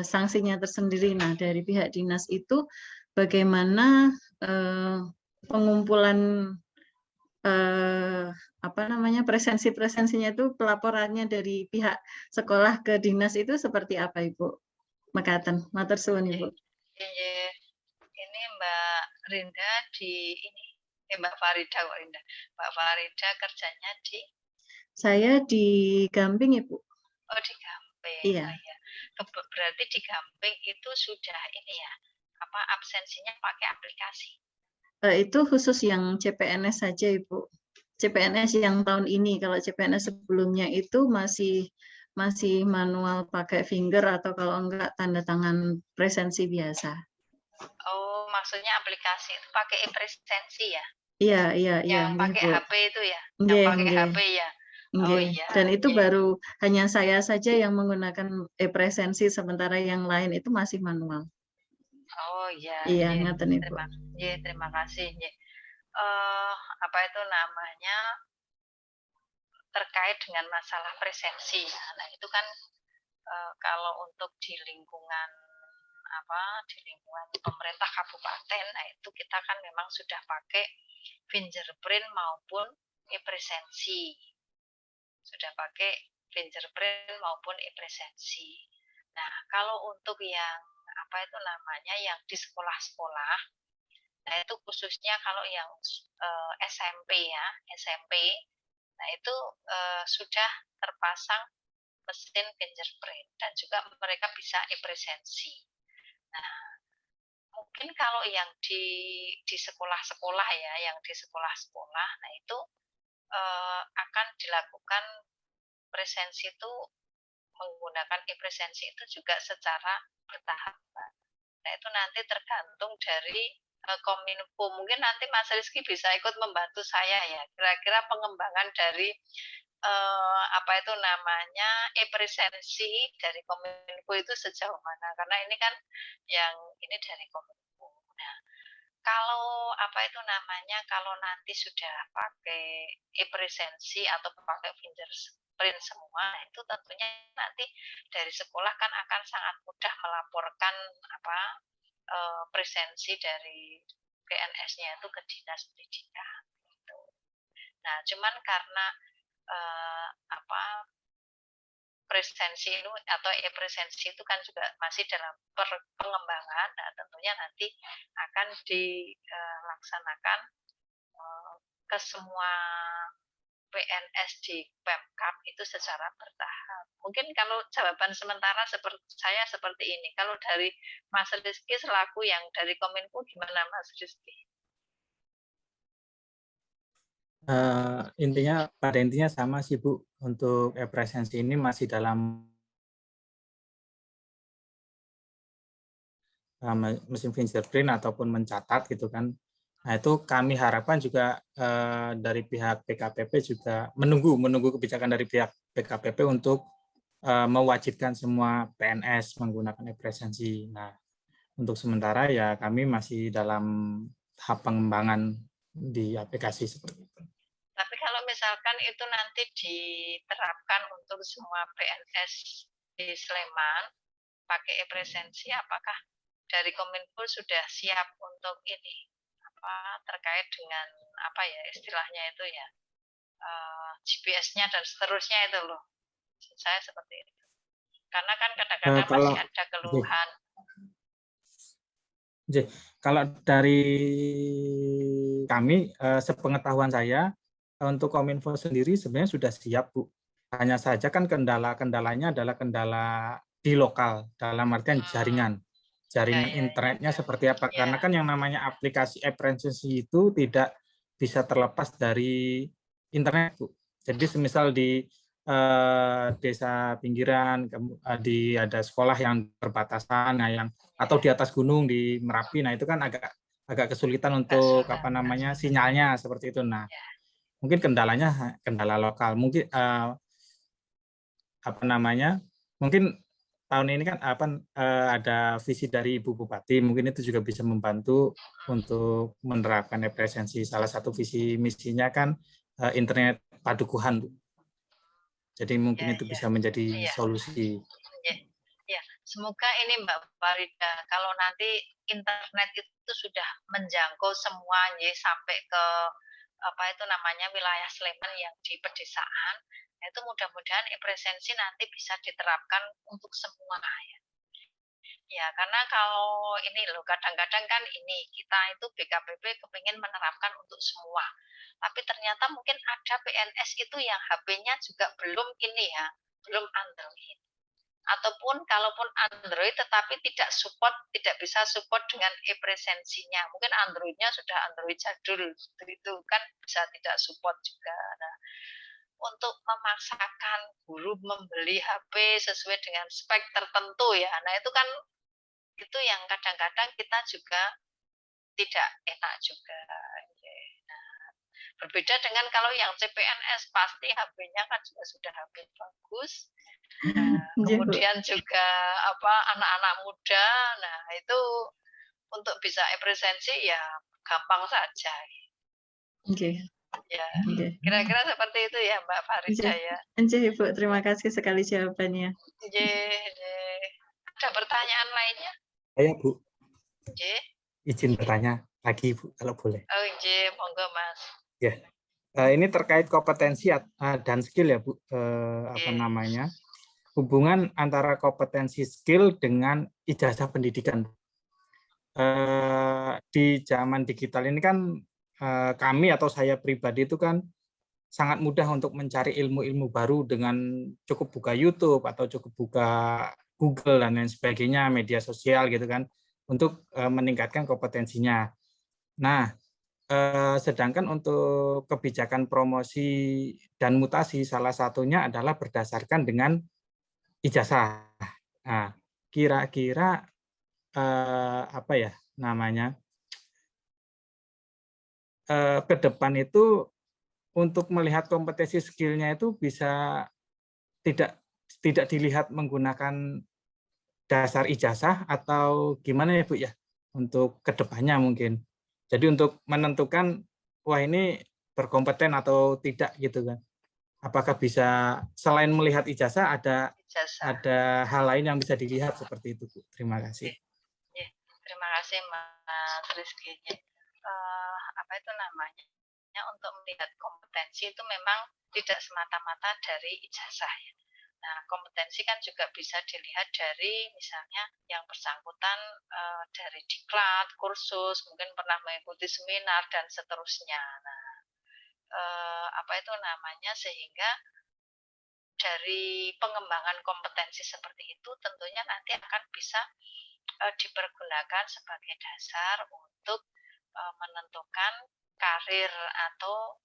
sanksinya tersendiri. Nah, dari pihak dinas itu bagaimana pengumpulan presensinya itu pelaporannya dari pihak sekolah ke dinas itu seperti apa Ibu? Mekaten, matur suwun Ibu. Ini Mbak Rinda di ini, Mbak Farida kok Rinda. Mbak Farida kerjanya di? Saya di Gamping Ibu. Oh di Gamping. Iya. Oh, iya. Berarti di Gamping itu sudah ini ya, apa absensinya pakai aplikasi? Itu khusus yang CPNS saja Ibu. CPNS yang tahun ini, kalau CPNS sebelumnya itu masih manual pakai finger atau kalau enggak tanda tangan presensi biasa. Oh, maksudnya aplikasi itu pakai e-presensi ya? Iya. Yang pakai Bu. HP itu ya? Nge, Yang pakai HP ya? Oh iya. Dan itu baru hanya saya saja yang menggunakan e-presensi, sementara yang lain itu masih manual. Oh iya. Iya, ngaten Ibu. Terima kasih. Apa itu namanya? Terkait dengan masalah presensi. Nah, itu kan kalau untuk di lingkungan pemerintah kabupaten, nah itu kita kan memang sudah pakai fingerprint maupun e-presensi. Sudah pakai fingerprint maupun e-presensi. Nah, kalau untuk yang yang di sekolah-sekolah, nah itu khususnya kalau yang SMP ya, SMP, nah itu sudah terpasang mesin fingerprint dan juga mereka bisa e-presensi. Nah, mungkin kalau yang di sekolah-sekolah ya, yang di sekolah-sekolah, nah itu akan dilakukan presensi itu menggunakan e-presensi itu juga secara bertahap. Nah, itu nanti tergantung dari Kominfo. Mungkin nanti Mas Rizky bisa ikut membantu saya ya. Kira-kira pengembangan dari e-presensi dari Kominfo itu sejauh mana? Karena ini kan yang ini dari Kominfo. Nah, kalau kalau nanti sudah pakai e-presensi atau pakai fingerprint semua, itu tentunya nanti dari sekolah kan akan sangat mudah melaporkan presensi dari PNS-nya itu ke dinas pendidikan. Gitu. Nah, cuman karena presensi itu atau e-presensi itu kan juga masih dalam pengembangan. Nah, tentunya nanti akan dilaksanakan ke semua PNS di Pemkab itu secara bertahap. Mungkin kalau jawaban sementara seperti ini. Kalau dari Mas Rizky selaku yang dari Kominfo gimana Mas Rizky? Pada intinya sama sih Bu, untuk e-presensi ini masih dalam mesin fingerprint ataupun mencatat gitu kan. Nah itu kami harapkan juga dari pihak BKPP juga menunggu kebijakan dari pihak BKPP untuk mewajibkan semua PNS menggunakan e-presensi. Nah untuk sementara ya kami masih dalam tahap pengembangan di aplikasi seperti itu. Tapi kalau misalkan itu nanti diterapkan untuk semua PNS di Sleman pakai e-presensi, apakah dari Kominfo sudah siap untuk ini terkait dengan apa ya istilahnya itu ya GPS-nya dan seterusnya itu loh. Saya seperti itu. Karena kan kadang-kadang masih ada keluhan. Kalau dari kami, sepengetahuan saya, untuk Kominfo sendiri sebenarnya sudah siap, Bu. Hanya saja kan kendala-kendalanya adalah kendala di lokal, dalam artian jaringan internetnya seperti apa. Karena kan yang namanya aplikasi e-presensi itu tidak bisa terlepas dari internet, Bu. Jadi semisal di desa pinggiran, ada sekolah yang berbatasan, atau di atas gunung di Merapi, nah itu kan agak kesulitan untuk sinyalnya seperti itu. Nah, mungkin kendalanya kendala lokal. Mungkin mungkin tahun ini kan ada visi dari Ibu Bupati, mungkin itu juga bisa membantu untuk menerapkan e-presensi. Salah satu visi misinya kan internet padukuhan, Bu. Jadi mungkin itu bisa menjadi solusi. Ya, semoga ini Mbak Farida, kalau nanti internet itu sudah menjangkau semuanya sampai ke wilayah Sleman yang di pedesaan, itu mudah-mudahan e-presensi nanti bisa diterapkan untuk semua ya. Ya, karena kalau ini loh kadang-kadang kan ini kita itu BKPP kepingin menerapkan untuk semua. Tapi ternyata mungkin ada PNS itu yang HP-nya juga belum ini ya, belum Android. Ataupun kalaupun Android tetapi tidak bisa support dengan e-presensinya. Mungkin Android-nya sudah Android jadul, itu kan bisa tidak support juga. Nah, untuk memaksakan guru membeli HP sesuai dengan spek tertentu ya. Nah, itu kan itu yang kadang-kadang kita juga tidak enak juga. Nah, berbeda dengan kalau yang CPNS pasti HP-nya kan juga sudah HP bagus. Nah, kemudian juga anak-anak muda, nah itu untuk bisa e-presensi ya gampang saja. Oke. Ya, kira-kira seperti itu ya Mbak Farida ya. Ibu, terima kasih sekali jawabannya. Ada pertanyaan lainnya? Saya Bu, izin bertanya lagi Bu, kalau boleh. Oh monggo Mas. Ya, ini terkait kompetensi dan skill ya Bu, hubungan antara kompetensi skill dengan ijazah pendidikan. Di zaman digital ini kan kami atau saya pribadi itu kan sangat mudah untuk mencari ilmu-ilmu baru dengan cukup buka YouTube atau cukup buka Google dan lain sebagainya, media sosial gitu kan, untuk meningkatkan kompetensinya. Nah, sedangkan untuk kebijakan promosi dan mutasi salah satunya adalah berdasarkan dengan ijazah. Nah, kira-kira ke depan itu untuk melihat kompetensi skillnya itu bisa tidak dilihat menggunakan dasar ijazah atau gimana ya Bu ya untuk ke depannya mungkin. Jadi untuk menentukan wah ini berkompeten atau tidak gitu kan. Apakah bisa selain melihat ijazah ada hal lain yang bisa dilihat seperti itu Bu. Terima kasih. Terima kasih Mas Rizky. Untuk melihat kompetensi itu memang tidak semata-mata dari ijazah ya. Nah, kompetensi kan juga bisa dilihat dari misalnya yang bersangkutan dari diklat, kursus, mungkin pernah mengikuti seminar dan seterusnya. Nah, sehingga dari pengembangan kompetensi seperti itu tentunya nanti akan bisa dipergunakan sebagai dasar untuk menentukan karir atau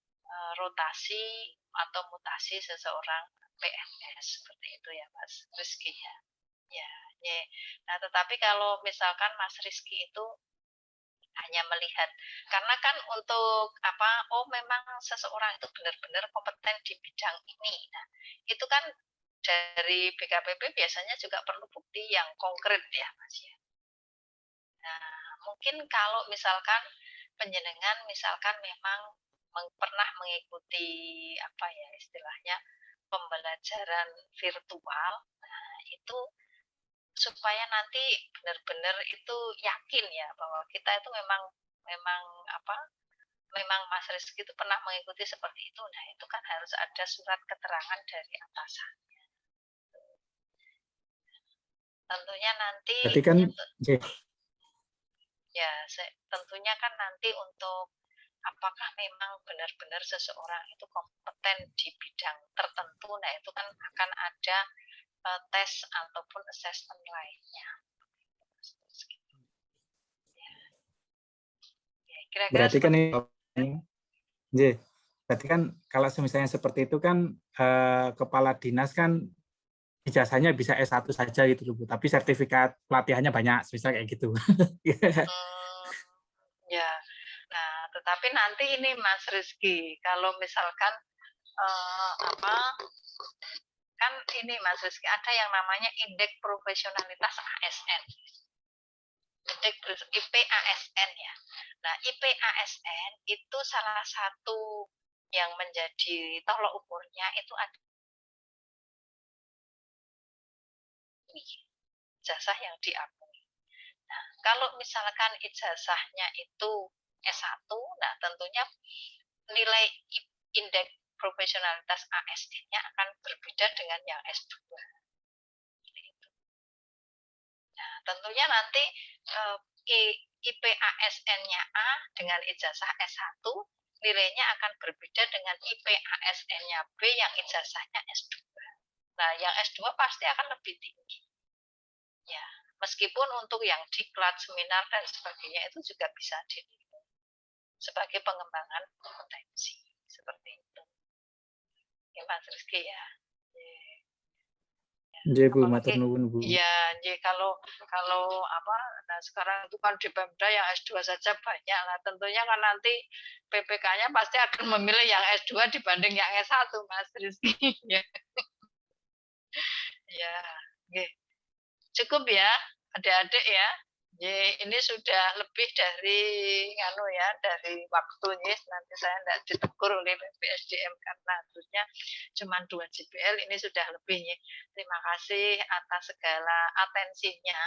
rotasi atau mutasi seseorang PNS seperti itu ya Mas Rizky ya. Ya. Nah, tetapi kalau misalkan Mas Rizky itu hanya melihat, karena kan untuk memang seseorang itu benar-benar kompeten di bidang ini. Nah, itu kan dari BKPP biasanya juga perlu bukti yang konkret ya Mas ya. Nah, mungkin kalau misalkan penjenengan misalkan memang pernah mengikuti istilahnya pembelajaran virtual, nah itu supaya nanti benar-benar itu yakin ya bahwa kita itu memang Mas Rizky itu pernah mengikuti seperti itu. Nah, itu kan harus ada surat keterangan dari atasannya. Tentunya nanti kan tentunya kan nanti untuk apakah memang benar-benar seseorang itu kompeten di bidang tertentu. Nah, itu kan akan ada tes ataupun assessment lainnya. Kira-kira berarti kan ini, berarti kan kalau misalnya seperti itu kan kepala dinas kan ijazahnya bisa S1 saja gitu loh Bu, tapi sertifikat pelatihannya banyak, misal kayak gitu. Ya, nah tetapi nanti ini Mas Rizky, kalau misalkan kan ini Mas Rizky ada yang namanya indeks profesionalitas ASN, indeks IPASN ya. Nah IPASN itu salah satu yang menjadi tolok ukurnya itu ada ijazah yang diakui. Nah, kalau misalkan ijazahnya itu S1, nah tentunya nilai indeks profesionalitas ASN-nya akan berbeda dengan yang S2. Nah, tentunya nanti IPASN-nya A dengan ijazah S1, nilainya akan berbeda dengan IPASN-nya B yang ijazahnya S2. Nah, yang S2 pasti akan lebih tinggi. Ya, meskipun untuk yang diklat, seminar dan sebagainya itu juga bisa dinilai sebagai pengembangan kompetensi seperti itu. Ya, Mas Rizky ya. Iya Bu, matur nuwun Bu. Iya, kalau nah sekarang itu kan di Pemda yang S2 saja banyak. Nah, tentunya kan nanti PPK-nya pasti akan memilih yang S2 dibanding yang S1, Mas Rizky. Ya. Ya, oke. Cukup ya, adik-adik ya. Ini sudah lebih dari dari waktunya. Nanti saya tidak ditegur oleh BPSDM karena harusnya cuma 2 JPL, ini sudah lebih. Terima kasih atas segala atensinya.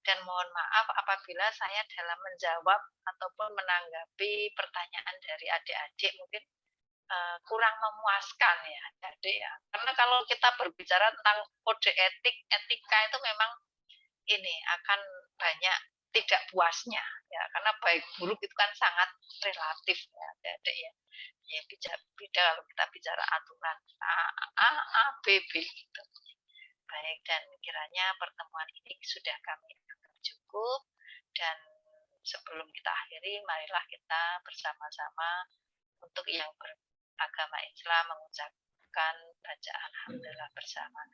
Dan mohon maaf apabila saya dalam menjawab ataupun menanggapi pertanyaan dari adik-adik mungkin kurang memuaskan ya adik ya. Karena kalau kita berbicara tentang kode etika itu memang ini akan banyak tidak puasnya ya, karena baik buruk itu kan sangat relatif ya adik ya. Ya beda kalau kita bicara aturan A B B gitu. Baik, dan kiranya pertemuan ini sudah kami anggap cukup, dan sebelum kita akhiri marilah kita bersama-sama untuk yang beragama Islam mengucapkan bacaan alhamdulillah bersama.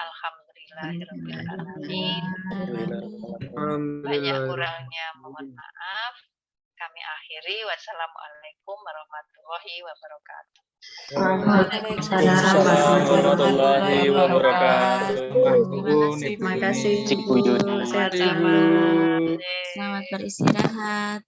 Alhamdulillahirrahmanirrahim. Banyak kurangnya mohon maaf. Kami akhiri. Wassalamualaikum warahmatullahi wabarakatuh. Waalaikumsalam warahmatullahi wabarakatuh. Terima kasih Bu. Sehat-sehat. Selamat beristirahat.